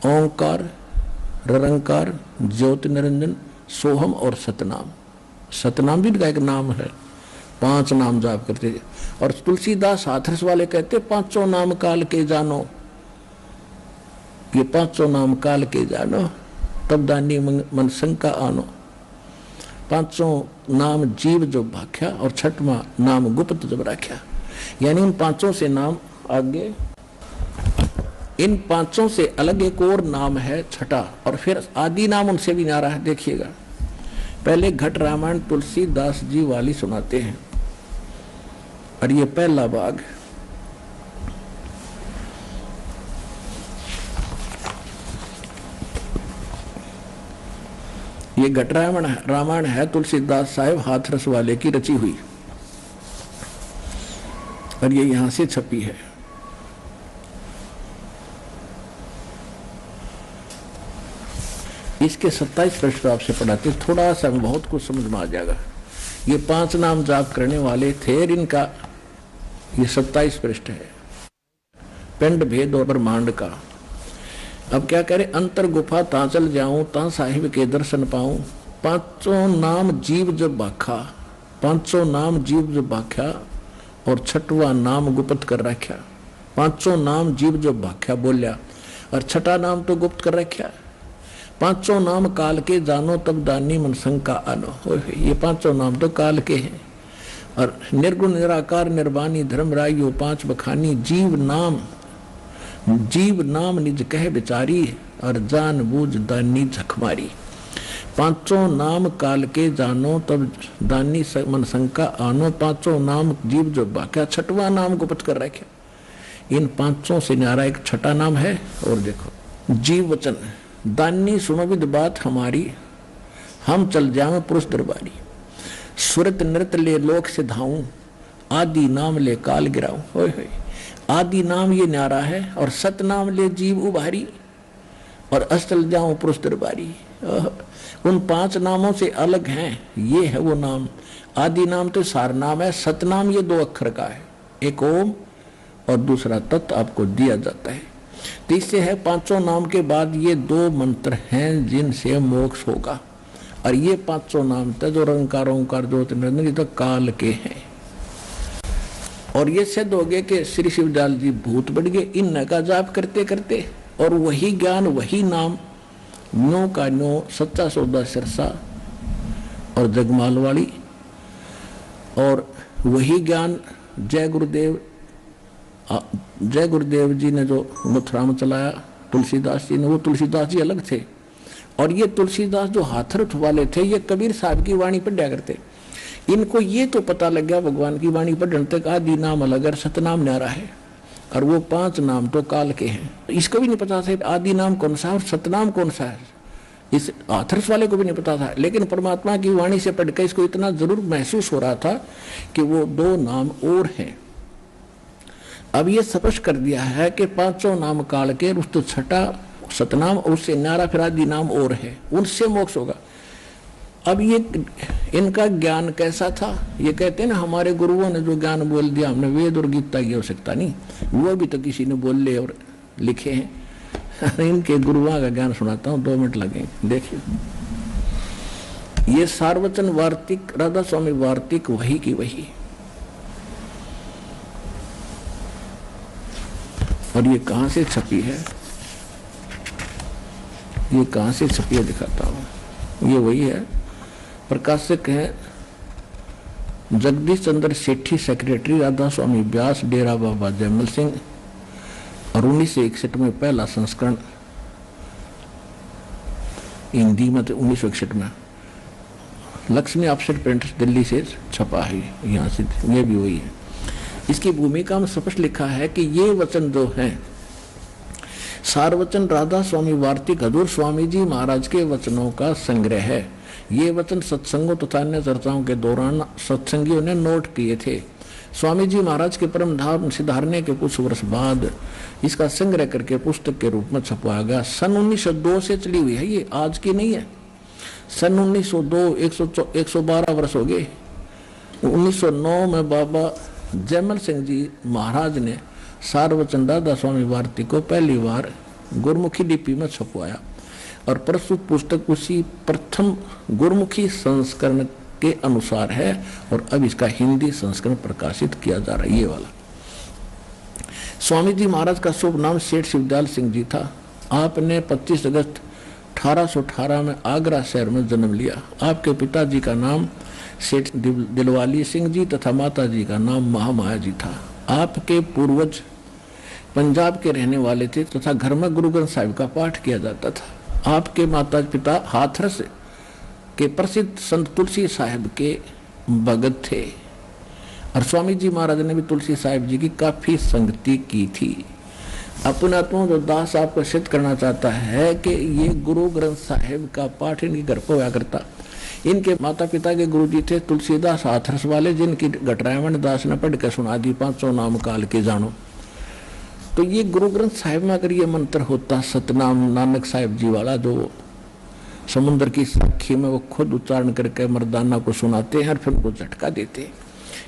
ओंकार, निरंकार, ज्योति निरंजन, सोहम और सतनाम। सतनाम भी इनका एक नाम है, 5 नाम जाप करते थे। और तुलसीदास हाथरस वाले कहते 5 नाम काल के जानो, ये 5 नाम काल के जानो तब दानी मन शंका आनो। 5 नाम जीव जो भाख्या और 6वां नाम गुप्त जब राख्या। यानी इन 5 से नाम आगे, इन 5 से अलग एक और नाम है 6, और फिर आदि नाम उनसे भी न्यारा है। देखिएगा, पहले घट रामायण तुलसीदास जी वाली सुनाते हैं, और ये पहला भाग। ये घट रामायण है तुलसीदास साहिब हाथरस वाले की रची हुई, और ये यहां से छपी है। इसके 27 पृष्ठ आपसे पढ़ाते, थोड़ा सा बहुत कुछ समझ में आ जाएगा। ये 5 नाम जाप करने वाले थे, इनका ये 27 पृष्ठ है, पिंड भेद और ब्रह्मांड का। अब क्या करें? अंतर गुफा ता चल जाऊं, ता साहिब के दर्शन पाऊं। 5 नाम जीव जब भाखा, 5 नाम जीव जब भाख्या, और 6वां नाम गुप्त कर रखा। 5 नाम जीव जब भाख्या बोलिया, और 6ठा नाम तो गुप्त कर रखा। 5 नाम काल के जानो तब दानी मन शंका आनो। ये 5 नाम तो काल के हैं। और निर्गुण निराकार निर्वाणी धर्मरायो 5 बखानी, जीव नाम निज कह बिचारी, और जान बूझ दानी झखमारी। 5 नाम काल के जानो तब दानी मन शंका आनो। 5 नाम जीव जो बाक्या, 6वां नाम गुप्त कर रखा। इन 5 से न्यारा एक 6ठा नाम है। और देखो, जीव वचन दानी सुनो विद बात हमारी, हम चल जावे पुरुष दरबारी। सुरत नृत्य ले लोक से धाऊं, आदि नाम ले काल गिराऊं। होय होय, आदि नाम ये न्यारा है, और सत नाम ले जीव उभारी, और अस्तल जाऊं पुरुष दरबारी। उन 5 नामों से अलग हैं, ये है वो नाम। आदि नाम तो सार नाम है, सतनाम ये 2 अक्षर का है, एक ओम और दूसरा तत् आपको दिया जाता है। तो इससे है 5 नाम के बाद ये 2 मंत्र हैं जिनसे मोक्ष होगा। और ये 5 नाम थे जो रंकार ओंकार ज्योति निरंजन, ये तो काल के हैं। और ये सिद्ध हो गए कि श्री शिवदयाल जी भूत बढ़ गए इन का जाप करते करते, और वही ज्ञान वही नाम नो का नो सच्चा सौदा सिरसा और जगमाल वाली, और वही ज्ञान जय गुरुदेव जी ने जो मथुरा में चलाया, तुलसीदास जी ने, वो तुलसीदास जी अलग थे। और ये तुलसीदास जो हाथरस वाले थे, ये कबीर साहब की वाणी पढ़ा करते। इनको ये तो पता लग गया भगवान की वाणी पढ़ने तक आदि नाम अलग और सतनाम न्यारा है, और वो 5 नाम तो काल के हैं। इसको भी नहीं पता था आदि नाम कौन सा और सतनाम कौन सा है, इस हाथरस वाले को भी नहीं पता था। लेकिन परमात्मा की वाणी से पढ़कर इसको इतना जरूर महसूस हो रहा था कि वो 2 नाम और हैं। अब ये स्पष्ट कर दिया है कि पांचों नाम काल के रुस्त छठा सतनाम, उससे न्यारा फिर आदि नाम और है, उनसे मोक्ष होगा। अब ये इनका ज्ञान कैसा था? ये कहते हैं ना हमारे गुरुओं ने जो ज्ञान बोल दिया, हमने वेद और गीता की आवश्यकता नहीं, वो भी तो किसी ने बोल ले और लिखे हैं। इनके गुरुओं का ज्ञान सुनाता हूँ, 2 मिनट लगेंगे, देखिए। ये सार्वजन वार्तिक, राधा स्वामी वार्तिक वही की वही, और ये कहां से छपी है, ये कहां से छपी है दिखाता हूं। ये वही है, प्रकाशक है जगदीश चंद्र सेठी, सेक्रेटरी राधा स्वामी व्यास, डेरा बाबा जयमल सिंह, और 1961 में पहला संस्करण हिंदी में, 1961 में लक्ष्मी ऑफसेट प्रिंटर्स दिल्ली से छपा है, यहाँ से ये भी वही है। इसकी भूमिका में स्पष्ट लिखा है कि ये वचन जो है सारवचन राधा स्वामी वार्तिक हजूर स्वामी जी महाराज के वचनों का संग्रह है। ये वचन सत्संगों तथा अन्य चर्चाओं के दौरान सत्संगियों ने नोट किए थे। स्वामी जी महाराज के परम धाम सिधारने के कुछ वर्ष बाद इसका संग्रह करके पुस्तक के रूप में छपवाया गया। सन 1902 से चली हुई है, ये आज की नहीं है। सन 1902 112 वर्ष हो गए। 1909 में बाबा जयमल सिंह जी महाराज ने सारवचन राधा स्वामी वार्तिक को पहली बार गुरमुखी लिपि में छपवाया, और प्रस्तुत पुस्तक उसी प्रथम गुरमुखी संस्करण के अनुसार है, और अब इसका हिंदी संस्करण प्रकाशित किया जा रहा है, ये वाला। स्वामी जी महाराज का शुभ नाम सेठ शिवदयाल सिंह जी था। आपने 25 अगस्त 1818 में आगरा शहर में जन्म लिया। आपके पिताजी का नाम सेठ दिलवाली सिंह जी तथा माता जी का नाम महामाया जी था। आपके पूर्वज पंजाब के रहने वाले थे तथा घर में गुरु ग्रंथ साहिब का पाठ किया जाता था। आपके माता पिता हाथरस के प्रसिद्ध संत तुलसी साहिब के भगत थे, और स्वामी जी महाराज ने भी तुलसी साहिब जी की काफी संगति की थी। अपने आत्मा जो दास आपको सिद्ध करना चाहता है कि ये गुरु ग्रंथ साहिब का पाठ इनके घर पर हुआ करता। इनके माता पिता के गुरु जी थे तुलसीदास हाथरस वाले, जिनकी घटरायण दास ने पढ़ के सुना दी, 500 नाम काल के जानो। तो ये गुरु ग्रंथ साहिब में अगर ये मंत्र होता सतनाम नानक साहिब जी वाला, जो समुद्र की साखी में वो खुद उच्चारण करके मर्दाना को सुनाते हैं और फिर उनको झटका देते हैं,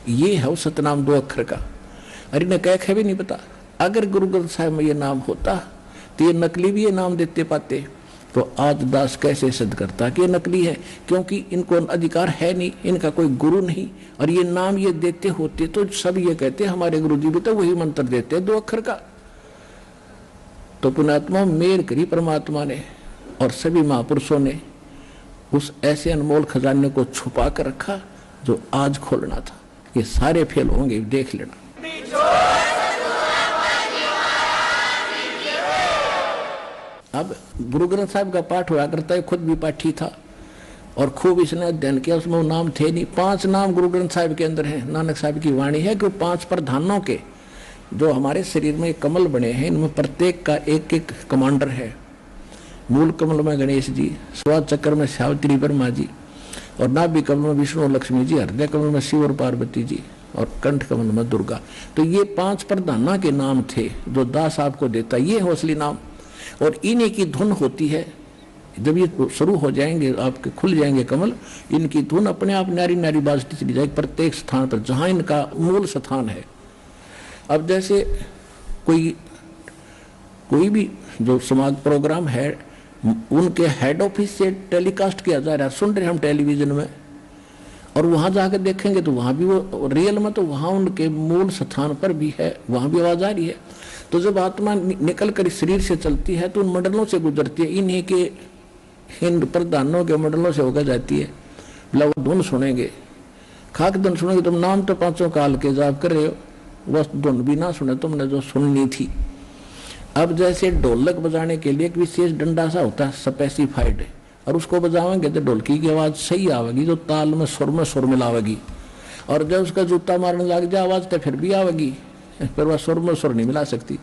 ये है वो सतनाम 2 अक्षर का। अरे इन्हें कह भी नहीं पता। अगर गुरु ग्रंथ साहिब में ये नाम होता तो ये नकली भी ये नाम देते पाते, तो आज दास कैसे सिद्ध करता कि ये नकली है, क्योंकि इनको अधिकार है नहीं, इनका कोई गुरु नहीं, और ये नाम ये देते होते तो सब ये कहते हमारे गुरु जी भी तो वही मंत्र देते 2 अक्षर का। तो पुण्यात्मा मेर करी परमात्मा ने और सभी महापुरुषों ने उस ऐसे अनमोल खजाने को छुपा कर रखा जो आज खोलना था। ये सारे फेल होंगे, देख लेना। अब गुरु ग्रंथ साहिब का पाठ हुआ करता है, खुद भी पाठी था और खूब इसने अध्ययन किया। उसमें वो नाम थे नहीं। 5 नाम गुरु ग्रंथ साहिब के अंदर है। नानक साहिब की वाणी है कि 5 प्रधानों के जो हमारे शरीर में कमल बने हैं, इनमें प्रत्येक का एक एक कमांडर है। मूल कमल में गणेश जी, स्वाद चक्र में सावित्री ब्रह्मा जी, और नाभि कमल में विष्णु और लक्ष्मी जी, हृदय कमल में शिव और पार्वती जी, और कंठ कमल में दुर्गा। तो ये 5 प्रधाना के नाम थे जो दास आपको देता। ये हौसली नाम, और इन्हीं की धुन होती है। जब ये शुरू हो जाएंगे, आपके खुल जाएंगे कमल, इनकी धुन अपने आप नारी नारी बाजती चली जाएगी प्रत्येक स्थान पर जहां इनका मूल स्थान है। अब जैसे कोई भी जो समाज प्रोग्राम है, उनके हेड ऑफिस से टेलीकास्ट किया जा रहा है, सुन रहे हम टेलीविजन में, और वहां जाकर देखेंगे तो वहां भी वो रियल में, तो वहां उनके मूल स्थान पर भी है, वहां भी आवाज आ रही है। तो जब आत्मा निकल कर शरीर से चलती है तो उन मंडलों से गुजरती है, इन्हीं के इन प्रधानों के मंडलों से होकर जाती है। बोला वो धुन सुनेंगे, खाक धुन सुनेंगे। तुम नाम तो 5 काल के जाप कर रहे हो, बस धुन भी ना सुने तुमने जो सुननी थी। अब जैसे ढोलक बजाने के लिए एक विशेष डंडा सा होता है स्पेसिफाइड, और उसको बजावेंगे तो ढोलकी की आवाज सही आवेगी, जो ताल में सुर मिलावेगी। और जब उसका जूता मारने लग जाए आवाज तो फिर भी आवेगी, पर वह सुर में सुर नहीं मिला सकती।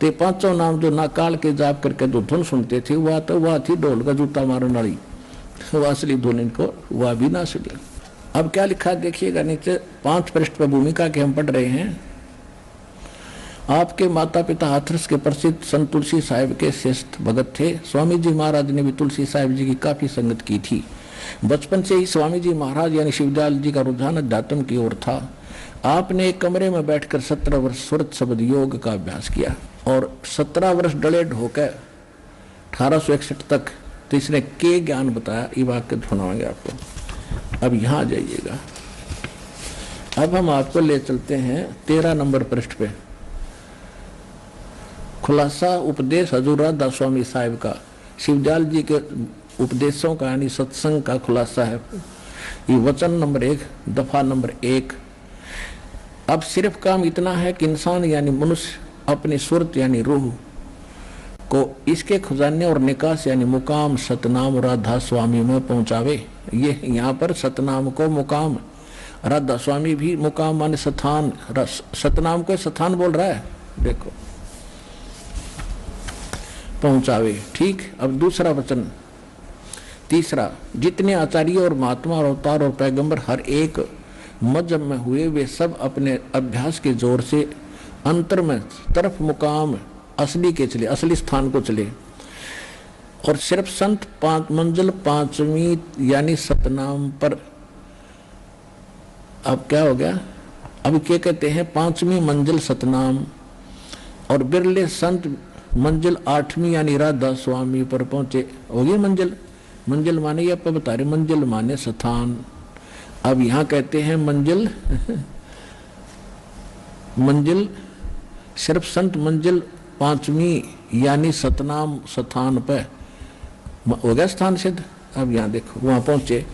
तो 5 नाम जो ना काल के जाप करके जो धुन सुनते थे, वह थी ढोल का जूता मारने वाली, वह असली धुन इनको वह भी ना सुनी। अब क्या लिखा देखिएगा नीचे 5 पृष्ठ पर भूमिका के हम पढ़ रहे हैं। आपके माता पिता हाथरस के प्रसिद्ध संत तुलसी साहिब के श्रेष्ठ भगत थे। स्वामी जी महाराज ने भी तुलसी साहिब जी की काफी संगत की थी। बचपन से ही स्वामी जी महाराज यानी शिवदयाल जी का रुझान अध्यात्म की ओर था। आपने एक कमरे में बैठकर 17 वर्ष सुरत शब्द योग का अभ्यास किया और 17 वर्ष डलेड होकर 1861 तक तीसरे के ज्ञान बताया। ये वाक्य सुनाएंगे आपको। अब यहाँ आ जाइएगा। अब हम आपको ले चलते हैं 13 नंबर पृष्ठ पे। खुलासा उपदेश हजूर दास स्वामी साहिब का, शिवदयाल जी के उपदेशों का यानी सत्संग का खुलासा है। ये वचन नंबर 1 दफा नंबर 1। अब सिर्फ काम इतना है कि इंसान यानी मनुष्य अपनी सुरत यानी रूह को इसके खजाने और निकास यानी मुकाम सतनाम राधा स्वामी में पहुंचावे। ये यहाँ पर सतनाम को मुकाम, राधा स्वामी भी मुकाम माने स्थान, सतनाम को स्थान बोल रहा है, देखो पहुंचावे। ठीक। अब दूसरा वचन तीसरा, जितने आचार्य और महात्मा और अवतार और पैगंबर हर एक मजहब में हुए वे सब अपने अभ्यास के जोर से अंतर में तरफ मुकाम असली के चले, असली स्थान को चले। और सिर्फ संत मंजिल पांचवी यानी सतनाम पर। अब क्या हो गया, अब क्या कहते हैं 5वीं मंजिल सतनाम, और बिरले संत मंजिल 8वीं यानी राधा स्वामी पर पहुंचे। होगी मंजिल, मंजिल माने ये आप बता रहे, मंजिल माने स्थान। अब यहां कहते हैं मंजिल मंजिल सिर्फ संत मंजिल 5वीं यानी सतनाम स्थान पर हो गया स्थान सिद्ध। अब यहां देखो वहां पहुंचे।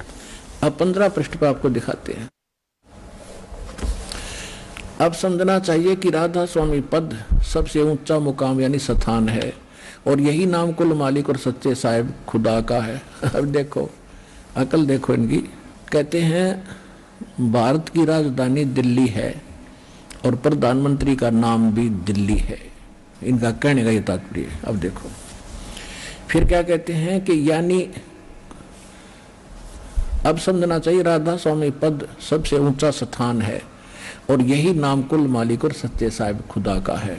अब 15 पृष्ठ पर आपको दिखाते हैं। अब समझना चाहिए कि राधा स्वामी पद सबसे ऊंचा मुकाम यानी स्थान है और यही नाम कुल मालिक और सच्चे साहिब खुदा का है। अब देखो अकल देखो इनकी। कहते हैं भारत की राजधानी दिल्ली है और प्रधानमंत्री का नाम भी दिल्ली है। इनका कहने का ये तात्पर्य है। अब देखो फिर क्या कहते हैं कि यानी अब समझना चाहिए राधा स्वामी पद सबसे ऊंचा स्थान है और यही नाम कुल मालिक और सच्चे साहिब खुदा का है।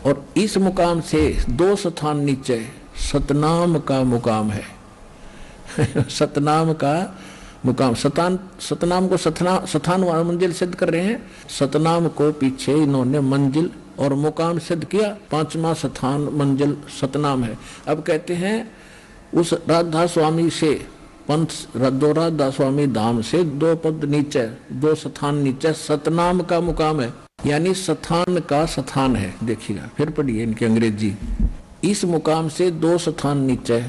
और इस मुकाम से 2 स्थान नीचे सतनाम का मुकाम है। सतनाम का मुकाम, सतनाम को स्थान मंजिल सिद्ध कर रहे हैं। सतनाम को पीछे इन्होंने मंजिल और मुकाम सिद्ध किया। 5वां स्थान मंजिल सतनाम है। अब कहते हैं उस राधा स्वामी से पंथ राधा स्वामी धाम से 2 पद नीचे, 2 स्थान नीचे सतनाम का मुकाम है यानी स्थान का स्थान है। देखिएगा फिर पढ़िए इनकी अंग्रेजी। इस मुकाम से 2 स्थान नीचे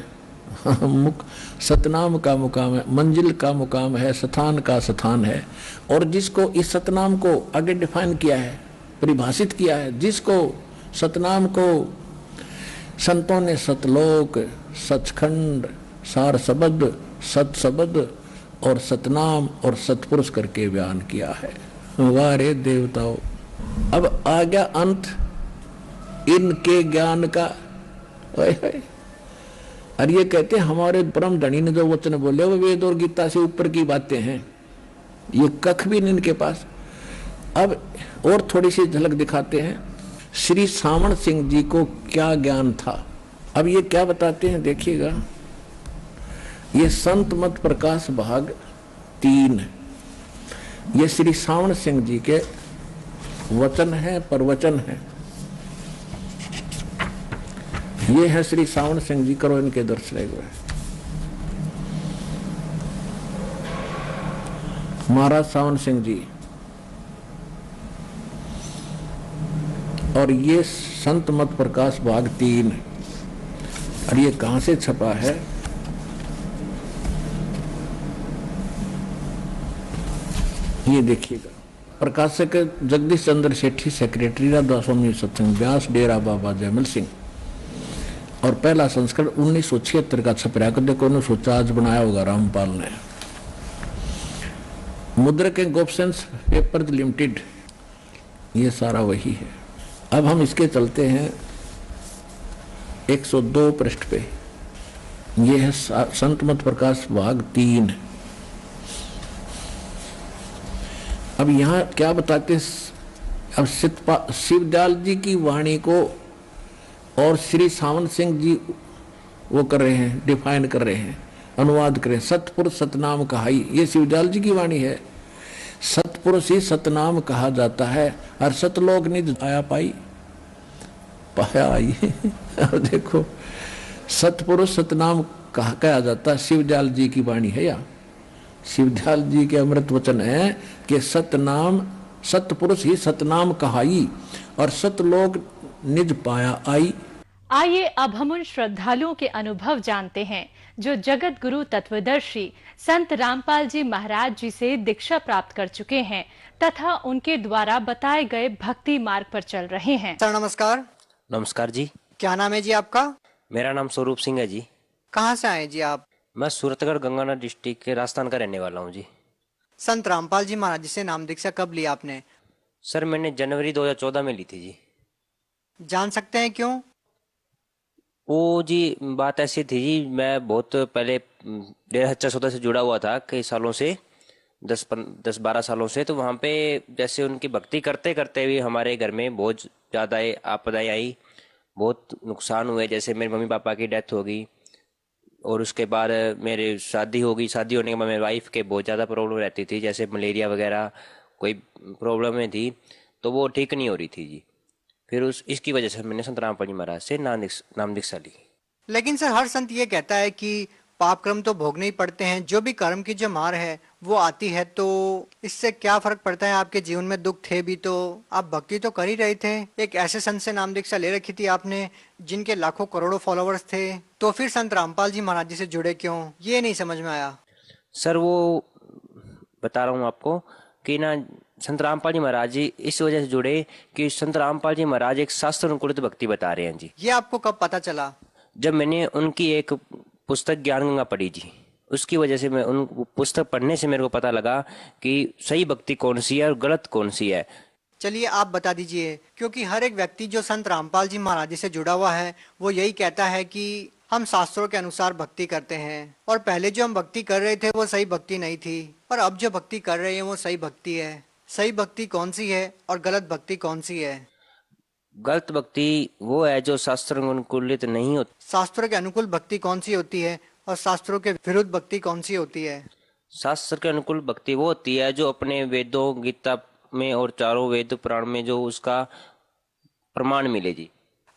सतनाम का मुकाम है, मंजिल का मुकाम है, स्थान का स्थान है। और जिसको इस सतनाम को आगे डिफाइन किया है, परिभाषित किया है, जिसको सतनाम को संतों ने सतलोक, सचखंड, सार शब्द, सत शब्द और सतनाम और सतपुरुष करके बयान किया है। वाह रे देवताओं। अब आ गया अंत इनके ज्ञान का। और ये कहते हैं हमारे परम धनी ने जो वचन बोले वो वेद और गीता से ऊपर की बातें हैं, ये कख भी नहीं इनके पास। अब और थोड़ी सी झलक दिखाते हैं श्री सावण सिंह जी को क्या ज्ञान था। अब ये क्या बताते हैं देखिएगा। ये संत मत प्रकाश भाग 3, ये श्री सावण सिंह जी के वचन है, प्रवचन है। ये है श्री सावण सिंह जी, करो इनके दर्शन एक बार। महाराज सावण सिंह जी, और ये संत मत प्रकाश भाग 3। और ये कहां से छपा है? ये देखिएगा, प्रकाशक जगदीश चंद्र सेठी, सेक्रेटरी राधा स्वामी सत्संग व्यास, डेरा बाबा जयमल सिंह। और पहला संस्करण 1976 का छप रहा। देखो 1950 बनाया होगा रामपाल ने। मुद्रक एंड गोपसंस पेपर लिमिटेड, ये सारा वही है। अब हम इसके चलते हैं 102 पृष्ठ पे। ये है संत मत प्रकाश भाग 3। अब यहाँ क्या बताते अब शिवदयाल जी की वाणी को और श्री सावंत सिंह जी वो कर रहे हैं, डिफाइन कर रहे हैं, अनुवाद कर रहे हैं। सतपुरुष सतनाम कहाई, ये शिवदयाल जी की वाणी है। सतपुरुष ही सतनाम कहा जाता है। और सतलोक निज आया पाई, पाया आई। अब देखो, सतपुरुष सतनाम कहा जाता है, शिवदयाल जी की वाणी है या शिवदयाल जी के अमृत वचन है कि सतनाम, सतपुरुष ही सतनाम कहाई और सतलोक निज पाया आई। आइए अब हम उन श्रद्धालुओं के अनुभव जानते हैं जो जगत गुरु तत्वदर्शी संत रामपाल जी महाराज जी से दीक्षा प्राप्त कर चुके हैं तथा उनके द्वारा बताए गए भक्ति मार्ग पर चल रहे हैं। सर नमस्कार। नमस्कार जी। क्या नाम है जी आपका? मेरा नाम स्वरूप सिंह है जी। कहाँ से आए जी आप? मैं सूरतगढ़ गंगानगर डिस्ट्रिक्ट के राजस्थान का रहने वाला हूँ जी। संत रामपाल जी महाराज जी से नाम दीक्षा कब ली आपने? सर मैंने जनवरी 2014 में ली थी जी। जान सकते हैं क्यों? वो जी बात ऐसी थी जी, मैं बहुत पहले डेरा सौदा से जुड़ा हुआ था कई सालों से, 10-12 सालों से। तो वहाँ पे जैसे उनकी भक्ति करते करते भी हमारे घर में बहुत ज़्यादा आपदाएं आई, बहुत नुकसान हुए। जैसे मेरे मम्मी पापा की डेथ हो गई और उसके बाद मेरी शादी हो गई। शादी होने के बाद मेरी वाइफ के बहुत ज़्यादा प्रॉब्लम रहती थी, जैसे मलेरिया वगैरह कोई प्रॉब्लम थी, तो वो ठीक नहीं हो रही थी जी। फिर इसकी वजह से मैंने संत रामपाल जी महाराज से नाम दीक्षा ली। लेकिन सर हर संत ये कहता है कि पाप कर्म तो भोगने ही पड़ते हैं, जो भी कर्म की जो मार है वो आती है, तो इससे क्या फर्क पड़ता है? आपके जीवन में दुख थे भी तो आप भक्ति तो कर ही रहे थे। एक ऐसे संत से नाम दीक्षा ले रखी थी आपने जिनके लाखों करोड़ों फॉलोअर्स थे, तो फिर संत रामपाल जी महाराज जी से जुड़े क्यों? ये नहीं समझ में आया। सर वो बता रहा हूँ आपको कि ना, संत रामपाल जी महाराज जी इस वजह से जुड़े कि संत रामपाल जी महाराज एक शास्त्र अनुकूलित भक्ति बता रहे हैं जी। ये आपको कब पता चला? जब मैंने उनकी एक पुस्तक ज्ञान गंगा पढ़ी जी, उसकी वजह से मैं उन पुस्तक पढ़ने से मेरे को पता लगा कि सही भक्ति कौन सी है और गलत कौन सी है। चलिए आप बता दीजिए, क्योंकि हर एक व्यक्ति जो संत रामपाल जी महाराज जी से जुड़ा हुआ है वो यही कहता है कि हम शास्त्रों के अनुसार भक्ति करते हैं, और पहले जो हम भक्ति कर रहे थे वो सही भक्ति नहीं थी, और अब जो भक्ति कर रहे हैं वो सही भक्ति है। सही भक्ति कौन सी है और गलत भक्ति कौन सी है? गलत भक्ति वो है जो शास्त्र अनुकूलित नहीं होती। शास्त्रों के अनुकूल भक्ति कौन सी होती है और शास्त्रों के विरुद्ध भक्ति कौन सी होती है? शास्त्र के अनुकूल भक्ति वो होती है जो अपने वेदों, गीता में और चारों वेद पुराण में जो उसका प्रमाण मिले जी।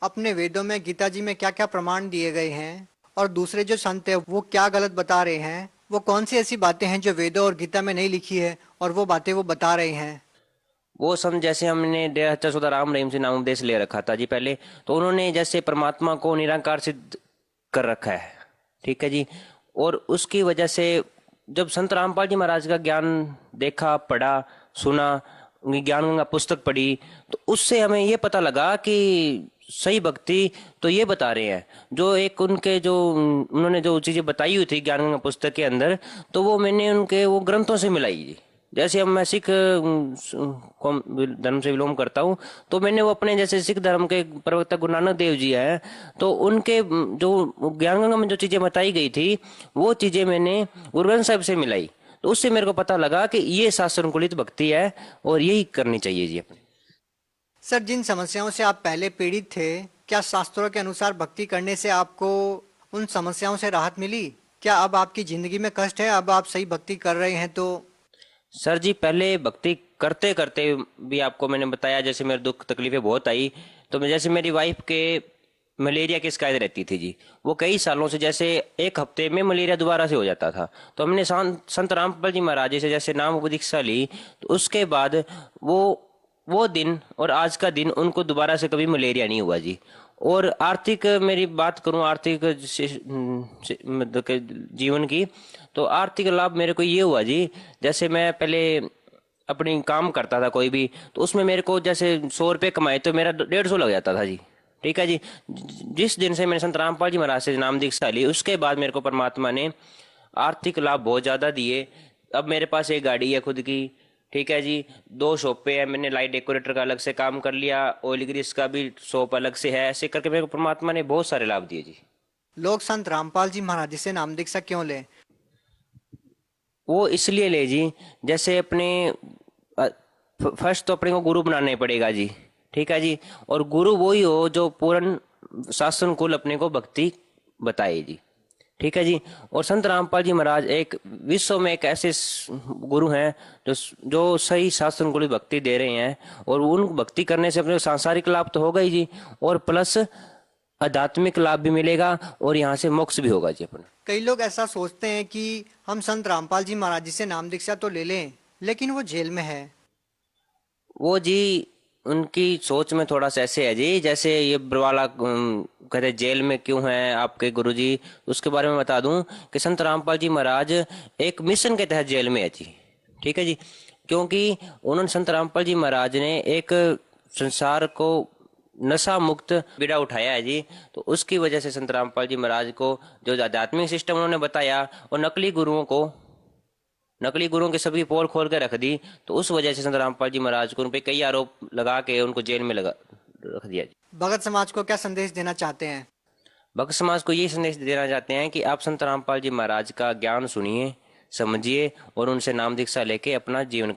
अपने वेदों में, गीता जी में क्या क्या प्रमाण दिए गए हैं, और दूसरे जो संत है वो क्या गलत बता रहे हैं? वो कौन सी ऐसी बातें हैं जो वेदों और गीता में नहीं लिखी है और वो बातें वो बता रहे हैं? वो संत, जैसे हमने डेरा सौदा राम रहीम से नाम उपदेश ले रखा था जी पहले, तो उन्होंने जैसे परमात्मा को निराकार सिद्ध कर रखा है, ठीक है जी। और उसकी वजह से जब संत रामपाल जी महाराज का ज्ञान देखा, पढ़ा, सुना, उनकी ज्ञान गंगा पुस्तक पढ़ी, तो उससे हमें ये पता लगा कि सही भक्ति तो ये बता रहे हैं। जो एक उनके जो उन्होंने जो चीजें बताई हुई थी ज्ञान गंगा पुस्तक के अंदर, तो वो मैंने उनके वो ग्रंथों से मिलाई जी। जैसे अब मैं सिख धर्म से बिलोंग करता हूँ, तो मैंने वो अपने जैसे सिख धर्म के प्रवक्ता गुरु नानक देव जी हैं, तो उनके जो ज्ञान गंगा में जो चीजें बताई गई थी वो चीजें मैंने गुरु ग्रंथ साहिब से मिलाई, तो उससे मेरे को पता लगा कि ये शास्त्र अनुकूलित भक्ति है और यही करनी चाहिए जी अपनी। सर जिन समस्याओं से आप पहले पीड़ित थे, क्या शास्त्रों के अनुसार भक्ति करने से आपको उन समस्याओं से राहत मिली? क्या अब आपकी जिंदगी में कष्ट है? अब आप सही भक्ति कर रहे हैं? तो सर जी पहले भक्ति करते करते भी आपको मैंने बताया, जैसे मेरे दुख तकलीफें बहुत आई, तो मैं जैसे मेरी वाइफ के मलेरिया की शिकायत रहती थी जी, वो कई सालों से, जैसे एक हफ्ते में मलेरिया दोबारा से हो जाता था। तो हमने संत रामपाल जी महाराज जी से जैसे नाम दीक्षा ली, तो उसके बाद वो दिन और आज का दिन उनको दोबारा से कभी मलेरिया नहीं हुआ जी। और आर्थिक मेरी बात करूं, आर्थिक जीवन की, तो आर्थिक लाभ मेरे को ये हुआ जी, जैसे मैं पहले अपनी काम करता था कोई भी, तो उसमें मेरे को जैसे 100 रुपये कमाए तो मेरा 150 लग जाता था जी, ठीक है जी। जिस दिन से मैंने संत रामपाल जी महाराज से नाम दीक्षा ली, उसके बाद मेरे को परमात्मा ने आर्थिक लाभ बहुत ज्यादा दिए। अब मेरे पास एक गाड़ी है खुद की, ठीक है जी, 2 शॉपें है, मैंने लाइट डेकोरेटर का अलग से काम कर लिया, ऑयल ग्रीस का भी शॉप अलग से है। ऐसे करके मेरे को परमात्मा ने बहुत सारे लाभ दिए जी। लोग संत रामपाल जी महाराज जी से नाम दीक्षा क्यों ले? वो इसलिए ले जी, जैसे अपने फर्स्ट तो अपने को गुरु बनाना ही पड़ेगा जी, ठीक है जी। और गुरु वही हो जो पूर्ण शासन कुल अपने को भक्ति बताए जी, ठीक है जी। और संत रामपाल जी महाराज एक विश्व में एक ऐसे गुरु हैं जो सही शासन कुल भक्ति दे रहे हैं, और उन भक्ति करने से अपने सांसारिक लाभ तो होगा ही जी, और प्लस आध्यात्मिक लाभ भी मिलेगा, और यहाँ से मोक्ष भी होगा जी अपना। कई लोग ऐसा सोचते हैं कि हम संत रामपाल जी महाराज जी से नाम दीक्षा तो ले लें, लेकिन वो जेल में है। वो जी उनकी सोच में थोड़ा सा ऐसे है जी, जैसे ये बरवाला कहते जेल में क्यों हैं आपके गुरुजी। उसके बारे में बता दूं कि संत रामपाल जी महाराज एक मिशन के तहत जेल में है जी, ठीक है जी। क्योंकि उन्होंने संत रामपाल जी महाराज ने एक संसार को नशा मुक्त बीड़ा उठाया है जी, तो उसकी वजह से संत रामपाल जी महाराज को जो आध्यात्मिक सिस्टम उन्होंने बताया, और नकली गुरुओं के सभी पोल खोल के रख दी, तो उस वजह से संत रामपाल जी महाराज को उन पे कई आरोप लगा के उनको जेल में रख दिया जी। भगत समाज को क्या संदेश देना चाहते हैं? भक्त समाज को ये संदेश देना चाहते हैं कि आप संत रामपाल जी महाराज का ज्ञान सुनिए, समझिए, और उनसे नाम दीक्षा लेके अपना जीवन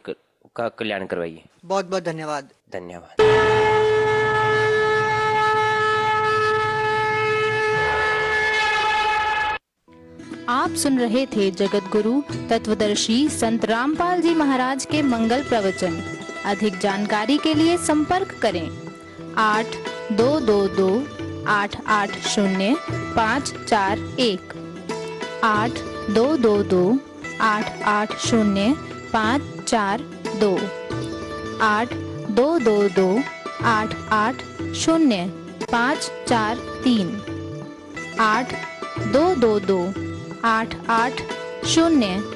का कल्याण करवाइए। बहुत बहुत धन्यवाद। धन्यवाद। आप सुन रहे थे जगत गुरु तत्वदर्शी संत रामपाल जी महाराज के मंगल प्रवचन। अधिक जानकारी के लिए संपर्क करें 8222-880-541, 8222-880-542, 8222-880-543, 8222-880